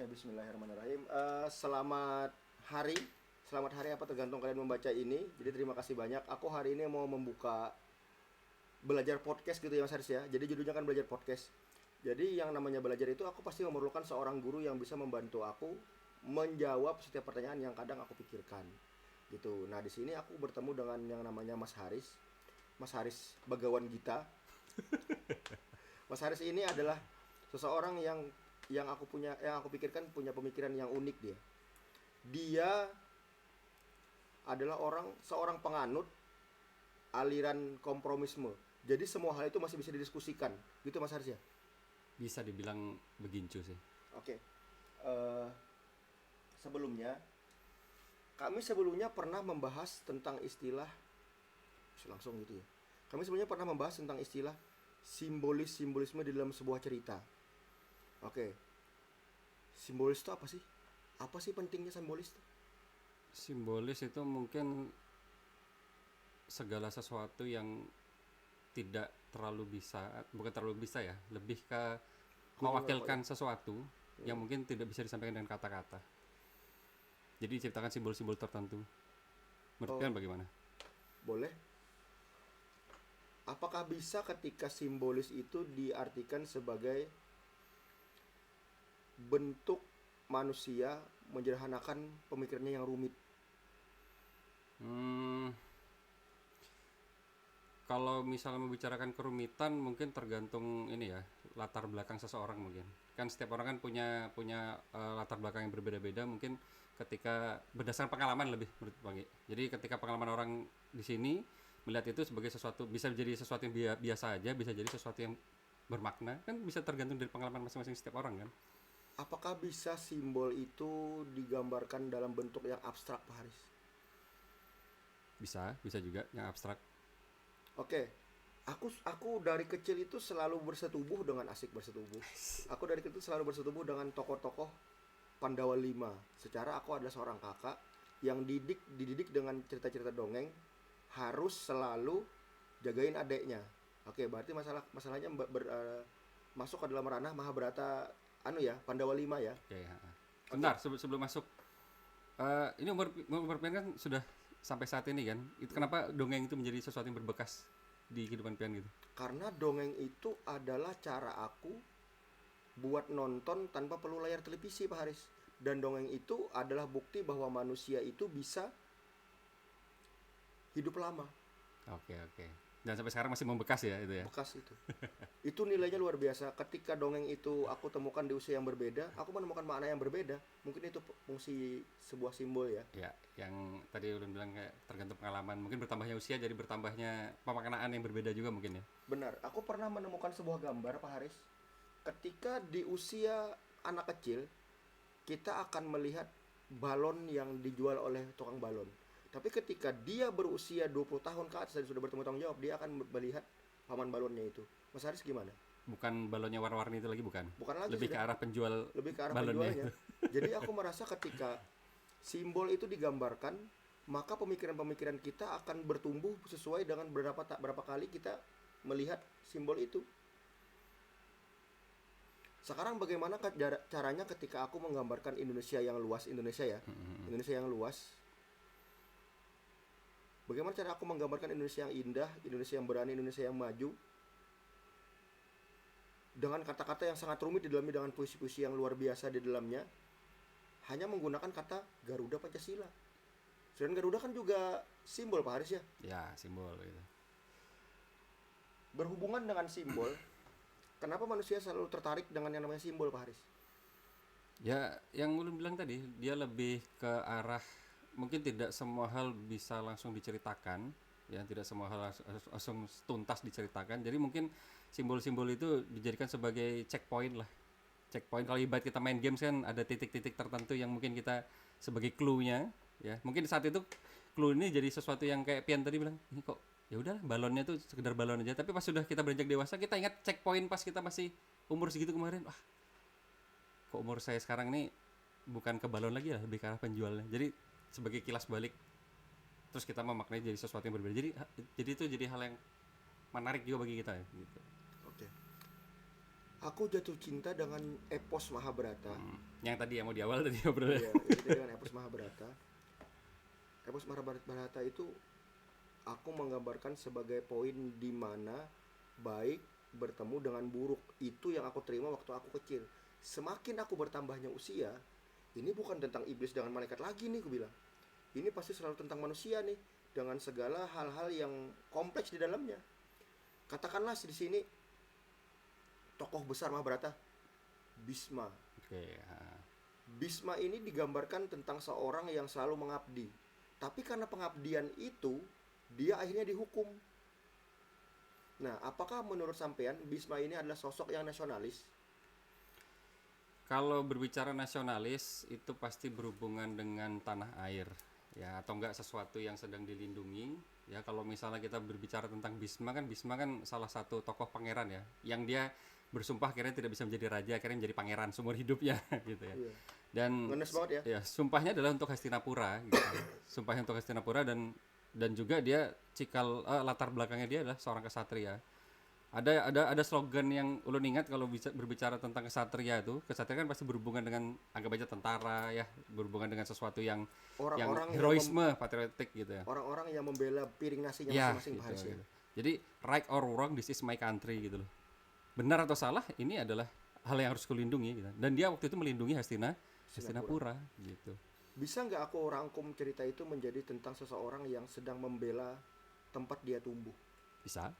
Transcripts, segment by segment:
Oke, bismillahirrahmanirrahim. Selamat hari apa tergantung kalian membaca ini. Jadi terima kasih banyak. Aku hari ini mau membuka belajar podcast gitu ya Mas Haris ya. Jadi judulnya kan belajar podcast. Jadi yang namanya belajar itu aku pasti memerlukan seorang guru yang bisa membantu aku menjawab setiap pertanyaan yang kadang aku pikirkan. Gitu. Nah, di sini aku bertemu dengan yang namanya Mas Haris. Mas Haris Bagawan Gita. Mas Haris ini adalah seseorang yang aku pikirkan punya pemikiran yang unik dia. Dia adalah seorang penganut aliran kompromisme. Jadi semua hal itu masih bisa didiskusikan. Gitu Mas Haris ya? Bisa dibilang begincu sih. Oke. Eh, sebelumnya kami pernah membahas tentang istilah langsung gitu ya. Kami sebelumnya pernah membahas tentang istilah simbolisme di dalam sebuah cerita. Oke. Simbolis itu apa sih? Apa sih pentingnya simbolis itu? Simbolis itu mungkin segala sesuatu yang tidak bukan terlalu bisa ya, lebih ke mewakilkan sesuatu yang mungkin tidak bisa disampaikan dengan kata-kata. Jadi diciptakan simbol-simbol tertentu. Menurut kalian bagaimana? Boleh. Apakah bisa ketika simbolis itu diartikan sebagai bentuk manusia menyederhanakan pemikirannya yang rumit? Kalau misalnya membicarakan kerumitan mungkin tergantung ini ya, latar belakang seseorang mungkin. Kan setiap orang kan punya latar belakang yang berbeda-beda, mungkin ketika berdasarkan pengalaman lebih menurut Bang. Jadi ketika pengalaman orang di sini melihat itu sebagai sesuatu, bisa jadi sesuatu yang biasa aja, bisa jadi sesuatu yang bermakna, kan bisa tergantung dari pengalaman masing-masing setiap orang kan. Apakah bisa simbol itu digambarkan dalam bentuk yang abstrak, Pak Haris? Bisa juga yang abstrak. Oke. Aku dari kecil itu selalu bersetubuh dengan asik bersetubuh. Aku dari kecil selalu bersetubuh dengan tokoh-tokoh Pandawa 5. Secara aku adalah seorang kakak yang dididik dengan cerita-cerita dongeng, harus selalu jagain adeknya. Oke, berarti masalahnya masuk ke dalam ranah Mahabharata Pandawa 5 ya. Oke, sebentar sebelum masuk. Ini umur pian kan sudah sampai saat ini kan. Itu kenapa dongeng itu menjadi sesuatu yang berbekas di kehidupan pian gitu? Karena dongeng itu adalah cara aku buat nonton tanpa perlu layar televisi, Pak Haris. Dan dongeng itu adalah bukti bahwa manusia itu bisa hidup lama. Oke. Dan sampai sekarang masih membekas ya itu ya. Bekas itu. Itu nilainya luar biasa. Ketika dongeng itu aku temukan di usia yang berbeda, aku menemukan makna yang berbeda. Mungkin itu fungsi sebuah simbol ya. Ya, yang tadi Ulun bilang kayak tergantung pengalaman. Mungkin bertambahnya usia jadi bertambahnya pemaknaan yang berbeda juga mungkin ya. Benar. Aku pernah menemukan sebuah gambar, Pak Haris. Ketika di usia anak kecil, kita akan melihat balon yang dijual oleh tukang balon. Tapi ketika dia berusia 20 tahun ke atas dan sudah bertemu tanggung jawab, dia akan melihat paman balonnya itu. Mas Haris gimana? Bukan balonnya warna-warni itu lagi, bukan? Bukan lagi. Lebih sudah. ke arah penjual. Lebih ke arah balonnya. penjualnya. Jadi aku merasa ketika simbol itu digambarkan, maka pemikiran-pemikiran kita akan bertumbuh sesuai dengan berapa kali kita melihat simbol itu. Sekarang bagaimana caranya ketika aku menggambarkan Indonesia yang luas, Indonesia yang luas. Bagaimana cara aku menggambarkan Indonesia yang indah, Indonesia yang berani, Indonesia yang maju, dengan kata-kata yang sangat rumit di dalamnya, dengan puisi-puisi yang luar biasa di dalamnya, hanya menggunakan kata Garuda Pancasila. Selain Garuda kan juga simbol, Pak Haris ya? Ya, simbol gitu. Berhubungan dengan simbol, kenapa manusia selalu tertarik dengan yang namanya simbol, Pak Haris? Ya, yang Ulun bilang tadi, dia lebih ke arah mungkin tidak semua hal bisa langsung diceritakan, ya tidak semua hal langsung tuntas diceritakan. Jadi mungkin simbol-simbol itu dijadikan sebagai checkpoint lah. Checkpoint kalau ibarat kita main games kan ada titik-titik tertentu yang mungkin kita sebagai clue-nya, ya. Mungkin saat itu clue ini jadi sesuatu yang kayak Pian tadi bilang, ini kok ya udah balonnya tuh sekedar balon aja. Tapi pas sudah kita beranjak dewasa, kita ingat checkpoint pas kita masih umur segitu kemarin. Wah, kok umur saya sekarang ini bukan ke balon lagi lah, lebih ke arah penjualnya. Jadi sebagai kilas balik, terus kita memaknai jadi sesuatu yang berbeda. Jadi itu jadi hal yang menarik juga bagi kita ya gitu. Oke. Aku jatuh cinta dengan epos Mahabharata. Yang tadi yang mau di awal tadi ngobrol. Iya, itu dengan epos Mahabharata. Epos Mahabharata itu aku menggambarkan sebagai poin di mana baik bertemu dengan buruk. Itu yang aku terima waktu aku kecil. Semakin aku bertambahnya usia, ini bukan tentang iblis dengan malaikat lagi nih, aku bilang. Ini pasti selalu tentang manusia nih, dengan segala hal-hal yang kompleks di dalamnya. Katakanlah di sini tokoh besar Mahabharata, Bhisma. Oke, ya. Bhisma ini digambarkan tentang seorang yang selalu mengabdi. Tapi karena pengabdian itu, dia akhirnya dihukum. Nah, apakah menurut sampean Bhisma ini adalah sosok yang nasionalis? Kalau berbicara nasionalis itu pasti berhubungan dengan tanah air, ya, atau enggak sesuatu yang sedang dilindungi. Ya, kalau misalnya kita berbicara tentang Bhisma kan salah satu tokoh pangeran ya, yang dia bersumpah akhirnya tidak bisa menjadi raja, akhirnya menjadi pangeran seumur hidupnya gitu ya. Iya. Dan Ngenes banget ya. ya, sumpahnya adalah untuk Hastinapura gitu. Sumpahnya untuk Hastinapura, dan juga dia latar belakangnya dia adalah seorang kesatria. Ada slogan yang ulun ingat kalau berbicara tentang kesatria itu. Kesatria kan pasti berhubungan dengan, anggap aja tentara ya, berhubungan dengan sesuatu yang Orang-orang heroisme, patriotik gitu ya. orang-orang yang membela piring nasinya Ya, masing-masing gitu, Pak Haris ya. gitu. Jadi right or wrong, this is my country gitu loh. Benar atau salah, ini adalah hal yang harus kulindungi gitu. Dan dia waktu itu melindungi Hastinapura gitu. Bisa nggak aku rangkum cerita itu menjadi tentang seseorang yang sedang membela tempat dia tumbuh? Bisa?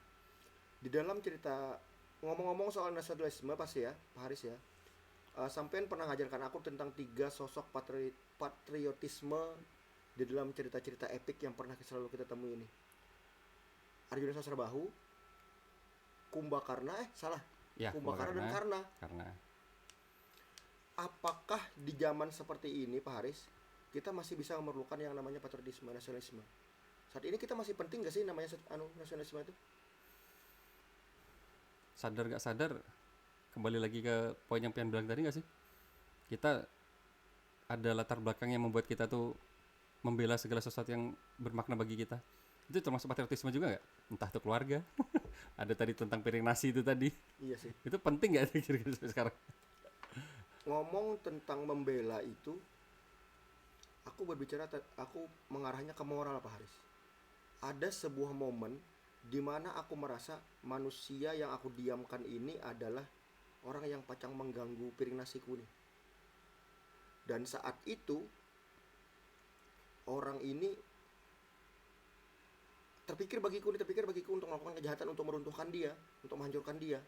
Di dalam cerita, ngomong-ngomong soal nasionalisme pasti ya Pak Haris ya, sampean pernah ngajarkan aku tentang 3 sosok patriotisme di dalam cerita-cerita epik yang pernah selalu kita temui ini. Arjuna Sasrabahu, Kumbakarna, Ya, Kumbakarna dan Karna. karena Apakah di zaman seperti ini Pak Haris, kita masih bisa memerlukan yang namanya patriotisme, nasionalisme? Saat ini kita masih penting gak sih namanya nasionalisme itu? sadar gak sadar, kembali lagi ke poin yang pian bilang tadi gak sih, kita ada latar belakang yang membuat kita tuh membela segala sesuatu yang bermakna bagi kita. Itu termasuk patriotisme juga gak? Entah itu keluarga. Ada tadi tentang piring nasi itu tadi, Iya sih. itu penting gak kira-kira sekarang? Ngomong tentang membela itu, aku mengarahnya ke moral Pak Haris. Ada sebuah momen di mana aku merasa manusia yang aku diamkan ini adalah orang yang pacang mengganggu piring nasiku nih. Dan saat itu orang ini terpikir bagiku untuk melakukan kejahatan, untuk meruntuhkan dia, untuk menghancurkan dia,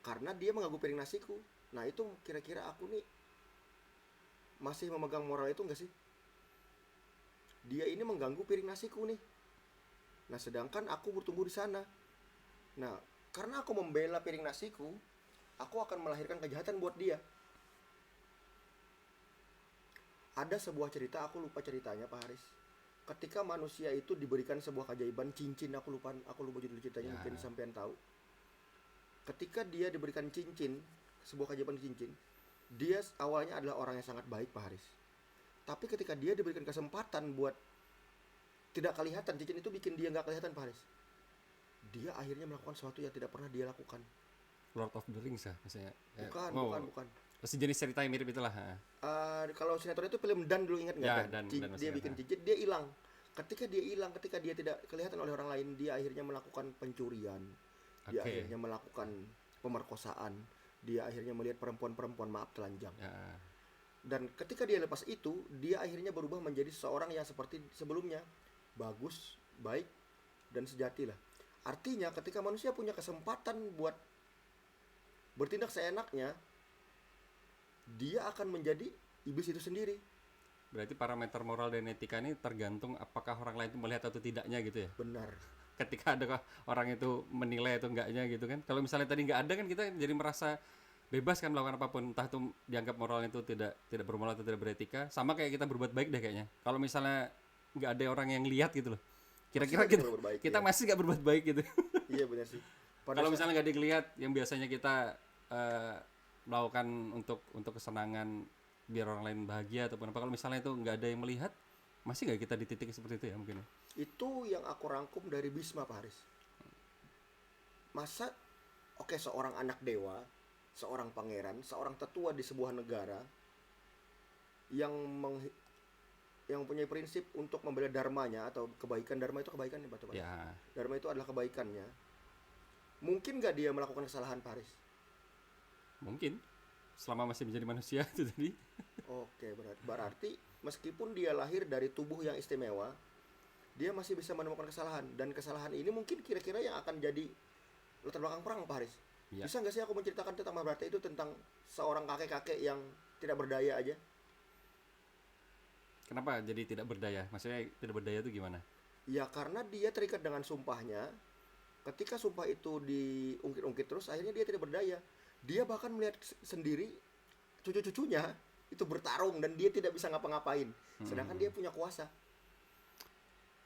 karena dia mengganggu piring nasiku. Nah itu kira-kira aku nih masih memegang moral itu enggak sih? Dia ini mengganggu piring nasiku nih. Nah sedangkan aku bertumbuh di sana. Nah karena aku membela piring nasiku, aku akan melahirkan kejahatan buat dia. Ada sebuah cerita, aku lupa ceritanya Pak Haris. Ketika manusia itu diberikan sebuah keajaiban cincin, aku lupa judul ceritanya, Ya. mungkin sampean tahu. Ketika dia diberikan cincin, sebuah keajaiban cincin, dia awalnya adalah orang yang sangat baik Pak Haris. Tapi ketika dia diberikan kesempatan buat tidak kelihatan, cincin itu bikin dia nggak kelihatan Pak Haris. Dia akhirnya melakukan sesuatu yang tidak pernah dia lakukan. Lord of the Rings ya misalnya. Bukan. Sejenis cerita yang mirip itulah. Kalau sinetron itu film Dan dulu, ingat nggak? Ya, Dan? Dan masih Dia ingat, bikin cincin, dia hilang. Ketika dia tidak kelihatan oleh orang lain, dia akhirnya melakukan pencurian. Dia Oke. akhirnya melakukan pemerkosaan. Dia akhirnya melihat perempuan-perempuan telanjang. Ya. Dan ketika dia lepas itu, dia akhirnya berubah menjadi seseorang yang seperti sebelumnya, bagus, baik, dan sejati lah. Artinya ketika manusia punya kesempatan buat bertindak seenaknya, dia akan menjadi iblis itu sendiri. Berarti parameter moral dan etika ini tergantung apakah orang lain itu melihat atau tidaknya gitu ya. Benar. Ketika ada orang itu menilai atau enggaknya gitu kan. Kalau misalnya tadi nggak ada kan kita jadi merasa bebas kan melakukan apapun, entah itu dianggap moralnya itu tidak bermoral atau tidak beretika. Sama kayak kita berbuat baik deh kayaknya. Kalau misalnya nggak ada orang yang lihat gitu loh, kira-kira Masih berbuat baik, kita ya. masih nggak berbuat baik gitu. Iya benar sih. Kalau misalnya nggak dilihat, yang biasanya kita melakukan untuk kesenangan biar orang lain bahagia ataupun apa, kalau misalnya itu nggak ada yang melihat, masih nggak kita di titik seperti itu ya mungkin ya? Itu yang aku rangkum dari Bhisma Pak Haris. Masa seorang anak dewa seorang pangeran, seorang tetua di sebuah negara yang yang mempunyai prinsip untuk membela dharmanya atau kebaikan. Dharma itu kebaikan ya, Pak Topan? Ya, Dharma itu adalah kebaikannya. Mungkin nggak dia melakukan kesalahan, Pak Haris? mungkin selama masih menjadi manusia itu tadi. Oke, berarti meskipun dia lahir dari tubuh yang istimewa, dia masih bisa menemukan kesalahan. Dan kesalahan ini mungkin kira-kira yang akan jadi latar belakang perang, Pak Haris. Ya. Bisa nggak sih aku menceritakan tentang Mahabharata itu, tentang seorang kakek-kakek yang tidak berdaya aja? Kenapa jadi tidak berdaya? Maksudnya tidak berdaya itu gimana? Ya karena dia terikat dengan sumpahnya. Ketika sumpah itu diungkit-ungkit terus, akhirnya dia tidak berdaya. Dia bahkan melihat sendiri cucu-cucunya itu bertarung dan dia tidak bisa ngapa-ngapain. Sedangkan dia punya kuasa.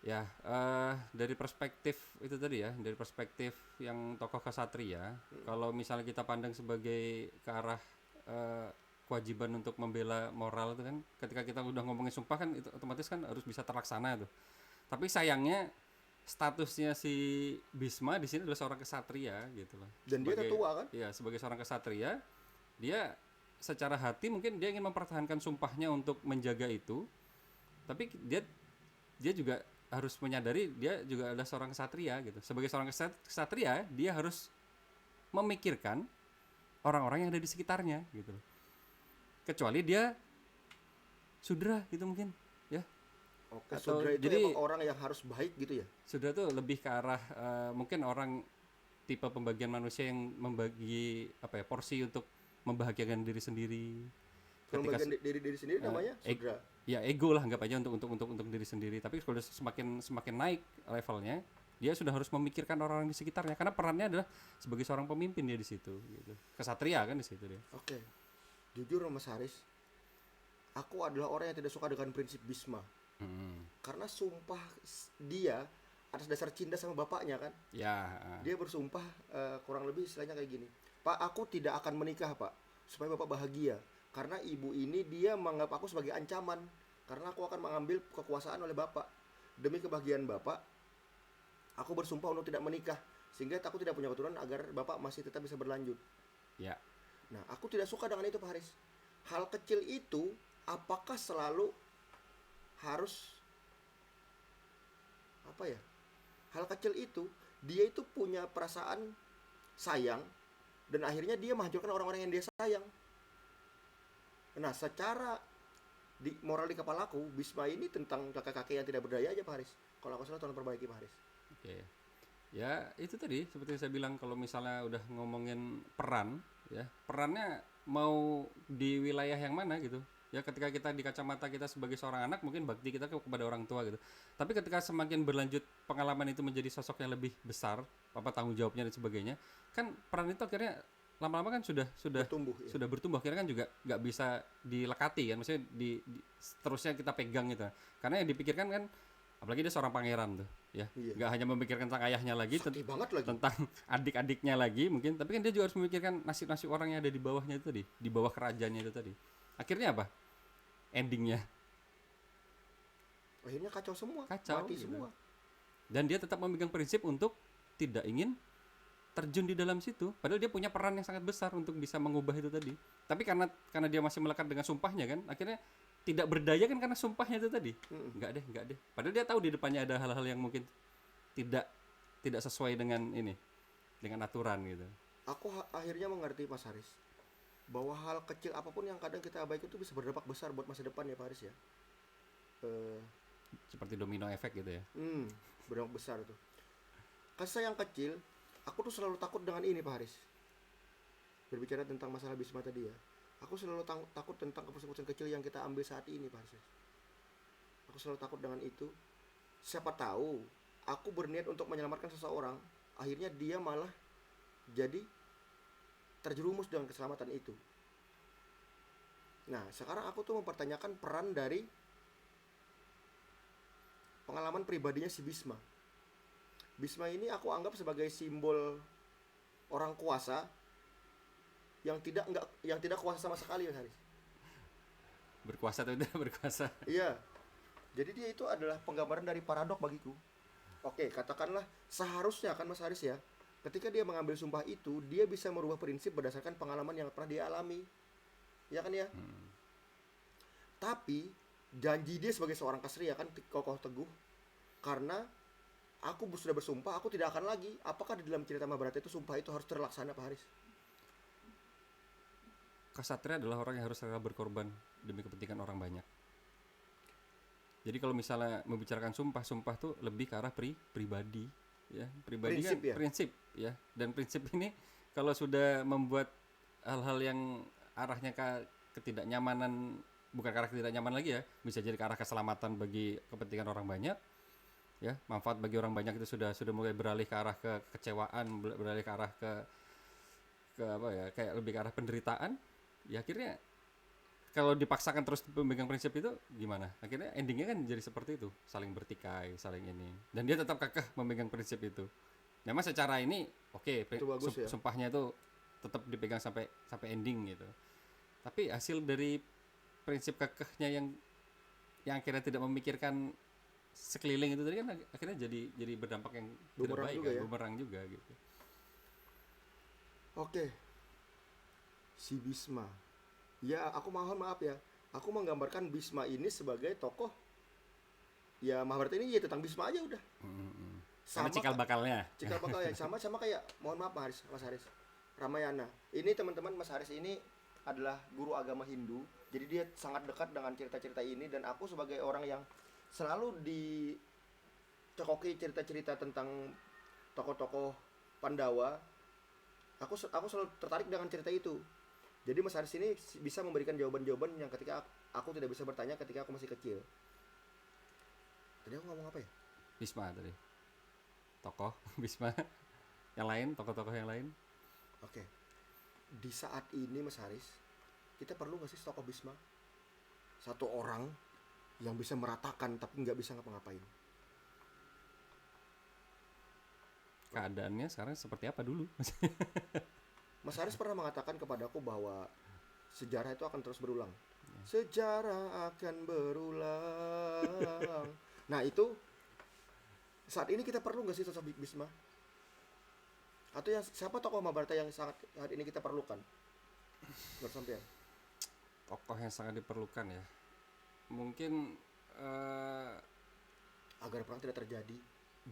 Ya, dari perspektif itu tadi ya, dari perspektif yang tokoh kesatria, kalau misalnya kita pandang sebagai ke arah kewajiban untuk membela moral itu kan, ketika kita udah ngomongin sumpah kan itu otomatis kan harus bisa terlaksana tuh. Tapi sayangnya statusnya si Bhisma di sini adalah seorang kesatria gitu loh. Dan dia tetua kan? Iya, sebagai seorang kesatria, dia secara hati mungkin dia ingin mempertahankan sumpahnya untuk menjaga itu, tapi dia juga harus menyadari dia juga adalah seorang kesatria gitu. Sebagai seorang kesatria, dia harus memikirkan orang-orang yang ada di sekitarnya gitu loh. Kecuali dia sudra gitu mungkin, ya. Oke, Atau sudra itu jadi emang orang yang harus baik gitu ya? sudra tuh lebih ke arah mungkin orang tipe pembagian manusia yang membagi apa ya, porsi untuk membahagiakan diri sendiri. Pembagian diri sendiri namanya sudra. Ya ego lah, anggap aja untuk diri sendiri. Tapi kalau semakin naik levelnya, dia sudah harus memikirkan orang-orang di sekitarnya karena perannya adalah sebagai seorang pemimpin dia di situ gitu. Kesatria kan di situ dia. Oke. Jujur Mas Haris, aku adalah orang yang tidak suka dengan prinsip Bhisma. Karena sumpah dia atas dasar cinta sama bapaknya kan. Ya. Dia bersumpah kurang lebih istilahnya kayak gini. Pak, aku tidak akan menikah, Pak, supaya Bapak bahagia. Karena ibu ini dia menganggap aku sebagai ancaman. Karena aku akan mengambil kekuasaan oleh Bapak. Demi kebahagiaan Bapak, aku bersumpah untuk tidak menikah. Sehingga aku tidak punya keturunan agar Bapak masih tetap bisa berlanjut. Ya. Nah, aku tidak suka dengan itu, Pak Haris. Hal kecil itu, apakah selalu harus apa ya? Hal kecil itu, dia itu punya perasaan sayang dan akhirnya dia menghancurkan orang-orang yang dia sayang. Nah, secara moral di kepalaku, Bhisma ini tentang kakek-kakek yang tidak berdaya aja, Pak Haris. Kalau aku salah, tolong perbaiki, Pak Haris. Oke. Ya, itu tadi seperti yang saya bilang, kalau misalnya udah ngomongin peran, ya, perannya mau di wilayah yang mana gitu. Ya, ketika kita di kacamata kita sebagai seorang anak, mungkin bakti kita kepada orang tua gitu. Tapi ketika semakin berlanjut pengalaman itu menjadi sosok yang lebih besar, apa tanggung jawabnya dan sebagainya, kan peran itu akhirnya lama-lama kan sudah Bertumbuh, ya. sudah bertumbuh, akhirnya kan juga nggak bisa dilekati kan, maksudnya terusnya kita pegang gitu. Karena yang dipikirkan kan, apalagi dia seorang pangeran tuh, ya, Iya. nggak hanya memikirkan tentang ayahnya lagi, Sakti banget lagi. tentang adik-adiknya lagi mungkin, tapi kan dia juga harus memikirkan nasib-nasib orang yang ada di bawahnya itu tadi, di bawah kerajaannya itu tadi. Akhirnya apa? Endingnya Akhirnya kacau semua, kacau mati gitu. semua. Dan dia tetap memegang prinsip untuk tidak ingin terjun di dalam situ, padahal dia punya peran yang sangat besar untuk bisa mengubah itu tadi. Tapi karena dia masih melekat dengan sumpahnya kan, akhirnya tidak berdaya kan karena sumpahnya itu tadi. Enggak deh. Padahal dia tahu di depannya ada hal-hal yang mungkin tidak sesuai dengan ini, dengan aturan gitu. Aku akhirnya mengerti, Mas Haris, bahwa hal kecil apapun yang kadang kita abaikan itu bisa berdampak besar buat masa depan ya, Pak Haris ya. Seperti domino efek gitu ya. Berdampak besar tuh. Kasih yang kecil, aku tuh selalu takut dengan ini, Pak Haris. Berbicara tentang masalah Bhisma tadi ya, aku selalu takut tentang keputusan-keputusan kecil yang kita ambil saat ini, Pak Haris. Aku selalu takut dengan itu. Siapa tahu aku berniat untuk menyelamatkan seseorang, akhirnya dia malah jadi terjerumus dengan keselamatan itu. Nah, sekarang aku tuh mempertanyakan peran dari pengalaman pribadinya si Bhisma. Bhisma ini aku anggap sebagai simbol orang kuasa yang tidak kuasa sama sekali, Mas Haris. Berkuasa atau tidak berkuasa. Iya. Jadi dia itu adalah penggambaran dari paradok bagiku. Oke, katakanlah seharusnya kan Mas Haris ya, Ketika dia mengambil sumpah itu, dia bisa merubah prinsip berdasarkan pengalaman yang pernah dia alami. Ya kan ya? Tapi janji dia sebagai seorang ksatria kan kokoh teguh, karena aku sudah bersumpah aku tidak akan lagi. Apakah di dalam cerita Mahabharata itu sumpah itu harus terlaksana, Pak Haris? Ksatria adalah orang yang harus rela berkorban demi kepentingan orang banyak. Jadi kalau misalnya membicarakan sumpah tuh lebih ke arah pribadi, ya. Pribadi Prinsip, kan ya? prinsip, ya. Dan prinsip ini kalau sudah membuat hal-hal yang arahnya ke ketidaknyamanan, bukan ke arah ketidaknyamanan lagi ya, bisa jadi ke arah keselamatan bagi kepentingan orang banyak, ya, manfaat bagi orang banyak itu sudah mulai beralih ke arah kekecewaan, beralih ke arah ke apa ya, kayak lebih ke arah penderitaan, ya akhirnya kalau dipaksakan terus memegang prinsip itu gimana? Akhirnya endingnya kan jadi seperti itu, saling bertikai, saling ini. Dan dia tetap kekeh memegang prinsip itu. Memang secara ini oke, Itu bagus, ya. sumpahnya itu tetap dipegang sampai ending gitu. Tapi hasil dari prinsip kekehnya yang akhirnya tidak memikirkan sekeliling itu tadi kan akhirnya jadi berdampak yang tidak Bumerang baik juga, kan, ya. bumerang juga gitu. Oke. Si Bhisma. Ya, aku mohon maaf ya. Aku menggambarkan Bhisma ini sebagai tokoh. Ya, Mahabharata ini ya tentang Bhisma aja udah. Sama cikal bakalnya. Cikal bakal ya sama kayak, mohon maaf Mas Haris. Ramayana. Ini teman-teman, Mas Haris ini adalah guru agama Hindu. Jadi dia sangat dekat dengan cerita-cerita ini, dan aku sebagai orang yang selalu dicekoki cerita-cerita tentang tokoh-tokoh Pandawa, aku selalu tertarik dengan cerita itu. Jadi Mas Haris ini bisa memberikan jawaban-jawaban yang ketika aku tidak bisa bertanya ketika aku masih kecil. Tadi aku ngomong apa ya? Bhisma tadi. Tokoh Bhisma. Yang lain, tokoh-tokoh yang lain. Oke. Di saat ini Mas Haris, kita perlu nggak sih tokoh Bhisma? Satu orang yang bisa meratakan tapi nggak bisa ngapa-ngapain. Keadaannya sekarang seperti apa dulu? Mas Haris pernah mengatakan kepadaku bahwa sejarah itu akan terus berulang. Sejarah akan berulang. Nah itu, saat ini kita perlu nggak sih sosok Bhisma? Atau yang siapa tokoh Mahabharata yang sangat saat ini kita perlukan? Menurut sampean? Tokoh yang sangat diperlukan ya. Mungkin Agar perang tidak terjadi,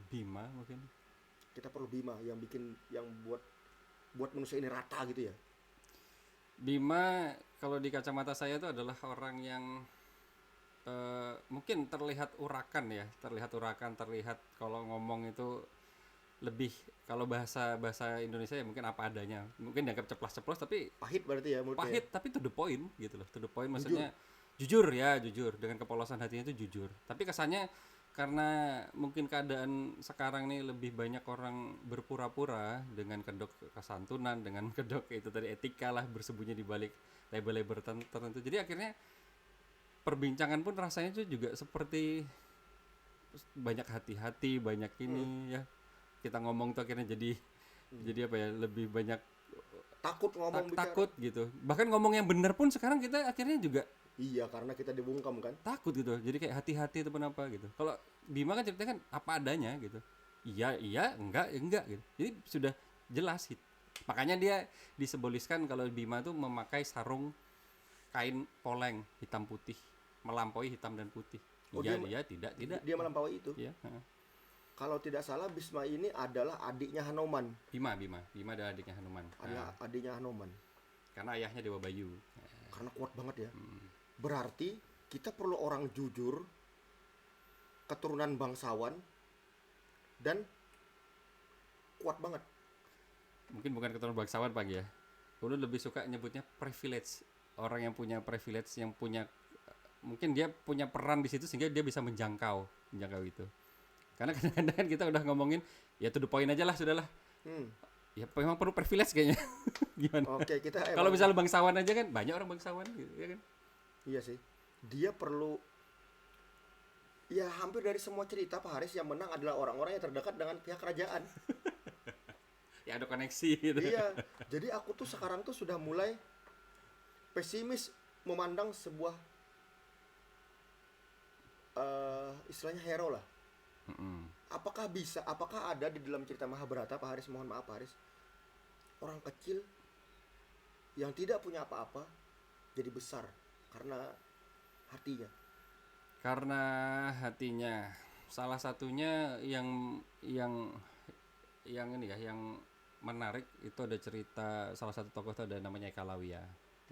Bima mungkin. kita perlu Bima yang buat manusia ini rata gitu ya. Bima kalau di kacamata saya itu adalah orang yang mungkin terlihat urakan ya, terlihat kalau ngomong itu lebih, kalau bahasa Indonesia ya mungkin apa adanya, mungkin dianggap ceplas-ceplos tapi Pahit berarti ya mulutnya. pahit tapi to the point gitu loh, to the point maksudnya jujur dengan kepolosan hatinya itu jujur. Tapi kesannya karena mungkin keadaan sekarang nih lebih banyak orang berpura-pura dengan kedok kesantunan, dengan kedok itu tadi etika lah, bersembunyi di balik label-label tertentu. Jadi akhirnya perbincangan pun rasanya itu juga seperti banyak hati-hati, banyak ini ya. Kita ngomong tuh akhirnya jadi apa ya, lebih banyak Takut ngomong bicara. takut gitu. Bahkan ngomong yang benar pun sekarang kita akhirnya juga Iya, karena kita dibungkam kan. takut gitu. Jadi kayak hati-hati itu apa gitu. Kalau Bima kan ceritanya kan apa adanya gitu. Iya, enggak gitu. Jadi sudah jelas gitu. Makanya dia disimboliskan kalau Bima tuh memakai sarung kain poleng hitam putih, melampaui hitam dan putih. Oh, Iya, dia tidak. Dia melampaui itu. Iya, Kalau tidak salah Bhisma ini adalah adiknya Hanuman. Bima adalah adiknya Hanuman. Adalah adiknya Hanuman. Karena ayahnya Dewa Bayu. Karena kuat banget ya. Berarti kita perlu orang jujur, keturunan bangsawan, dan kuat banget. Mungkin bukan keturunan bangsawan Pak ya. Dulu lebih suka nyebutnya privilege. Orang yang punya privilege, yang punya mungkin dia punya peran di situ sehingga dia bisa menjangkau itu. Karena kadang-kadang kita udah ngomongin ya to the point aja lah, sudahlah. Ya memang perlu privilege kayaknya. Gimana? Oke, kita Kalau misalnya bangsawan aja kan banyak orang bangsawan gitu ya kan. Iya sih. Dia perlu, ya hampir dari semua cerita Pak Haris yang menang adalah orang-orang yang terdekat dengan pihak kerajaan. Ya ada koneksi gitu. Iya. Jadi aku tuh sekarang tuh sudah mulai pesimis memandang sebuah istilahnya hero lah. apakah ada di dalam cerita Mahabharata, Pak Haris, mohon maaf Pak Haris, orang kecil yang tidak punya apa-apa jadi besar karena hatinya? Karena hatinya. Salah satunya yang ini ya, yang menarik itu ada cerita salah satu tokoh itu ada namanya Ekalawiya.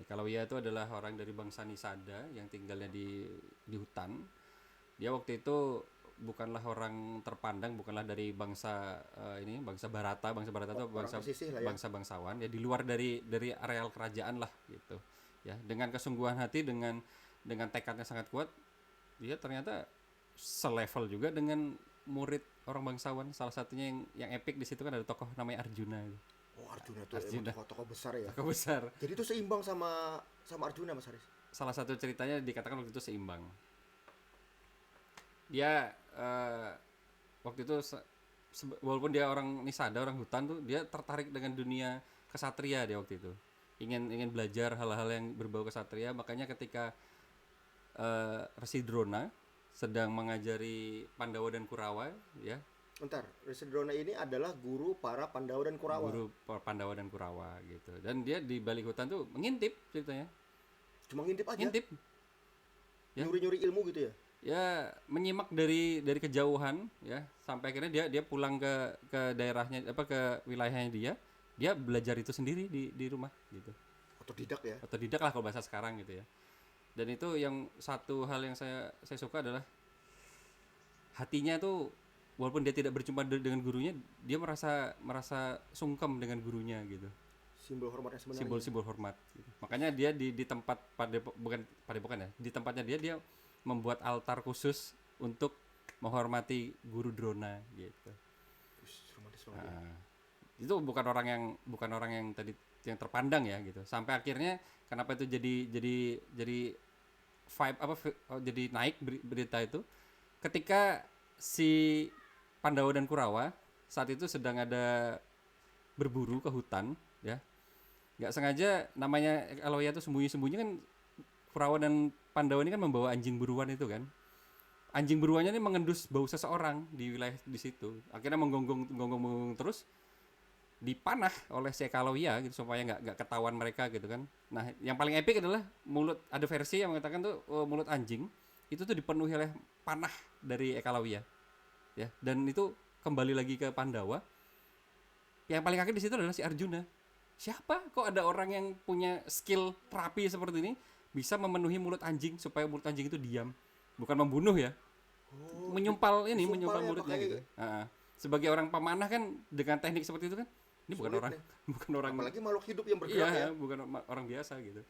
Ekalawiya itu adalah orang dari bangsa Nisada yang tinggalnya di hutan. Dia waktu itu bukanlah orang terpandang, bukanlah dari bangsa bangsa Barata. Bangsa Barata itu Orang pesisih lah ya. bangsa bangsawan ya, di luar dari areal kerajaan lah gitu. Ya, dengan kesungguhan hati, dengan tekadnya sangat kuat, dia ternyata selevel juga dengan murid orang bangsawan. Salah satunya yang epic di situ kan ada tokoh namanya Arjuna itu. Oh, Arjuna tuh Arjuna. emang tokoh besar ya. Tokoh besar. Jadi itu seimbang sama Arjuna, Mas Haris. Salah satu ceritanya dikatakan waktu itu seimbang. Dia waktu itu walaupun dia orang Nisada, orang hutan tuh, dia tertarik dengan dunia kesatria dia waktu itu. Ingin belajar hal-hal yang berbau kesatria, makanya ketika Resi Drona sedang mengajari Pandawa dan Kurawa, ya. Bentar, Resi Drona ini adalah guru para Pandawa dan Kurawa. Guru Pandawa dan Kurawa gitu. Dan dia di balik hutan tuh mengintip ceritanya. Cuma ngintip aja. Ngintip. Ya. Nyuri-nyuri ilmu gitu ya. Ya, menyimak dari kejauhan ya, sampai akhirnya dia pulang ke daerahnya, ke wilayahnya dia belajar itu sendiri di rumah gitu. Otodidak ya. Otodidak lah kalau bahasa sekarang gitu ya. Dan itu yang satu hal yang saya suka adalah hatinya tuh, walaupun dia tidak berjumpa dengan gurunya, dia merasa sungkem dengan gurunya gitu. Simbol hormatnya sebenarnya. Simbol hormat gitu. Makanya dia di tempat padepokan ya, di tempatnya dia membuat altar khusus untuk menghormati guru Drona gitu. Romantis banget ya. Itu bukan orang yang tadi yang terpandang ya gitu. Sampai akhirnya kenapa itu jadi vibe jadi naik berita itu ketika si Pandawa dan Kurawa saat itu sedang ada berburu ke hutan ya. Nggak sengaja, namanya Ekalawiya itu sembunyi-sembunyi kan, Kurawa dan Pandawa ini kan membawa anjing buruan itu kan. Anjing buruannya ini mengendus bau seseorang di wilayah di situ. Akhirnya menggonggong terus, dipanah oleh si Ekalawiya gitu supaya nggak ketahuan mereka gitu kan. Nah, yang paling epic adalah ada versi yang mengatakan tuh mulut anjing itu tuh dipenuhi oleh panah dari Ekalawiya. Ya, dan itu kembali lagi ke Pandawa. Yang paling kaget di situ adalah si Arjuna. Siapa kok ada orang yang punya skill terapi seperti ini bisa memenuhi mulut anjing supaya mulut anjing itu diam, bukan membunuh ya. Menyumpal mulutnya gitu. Sebagai orang pemanah kan dengan teknik seperti itu kan, ini bukan orang apalagi makhluk hidup yang bergerak ya. Bukan orang biasa gitu.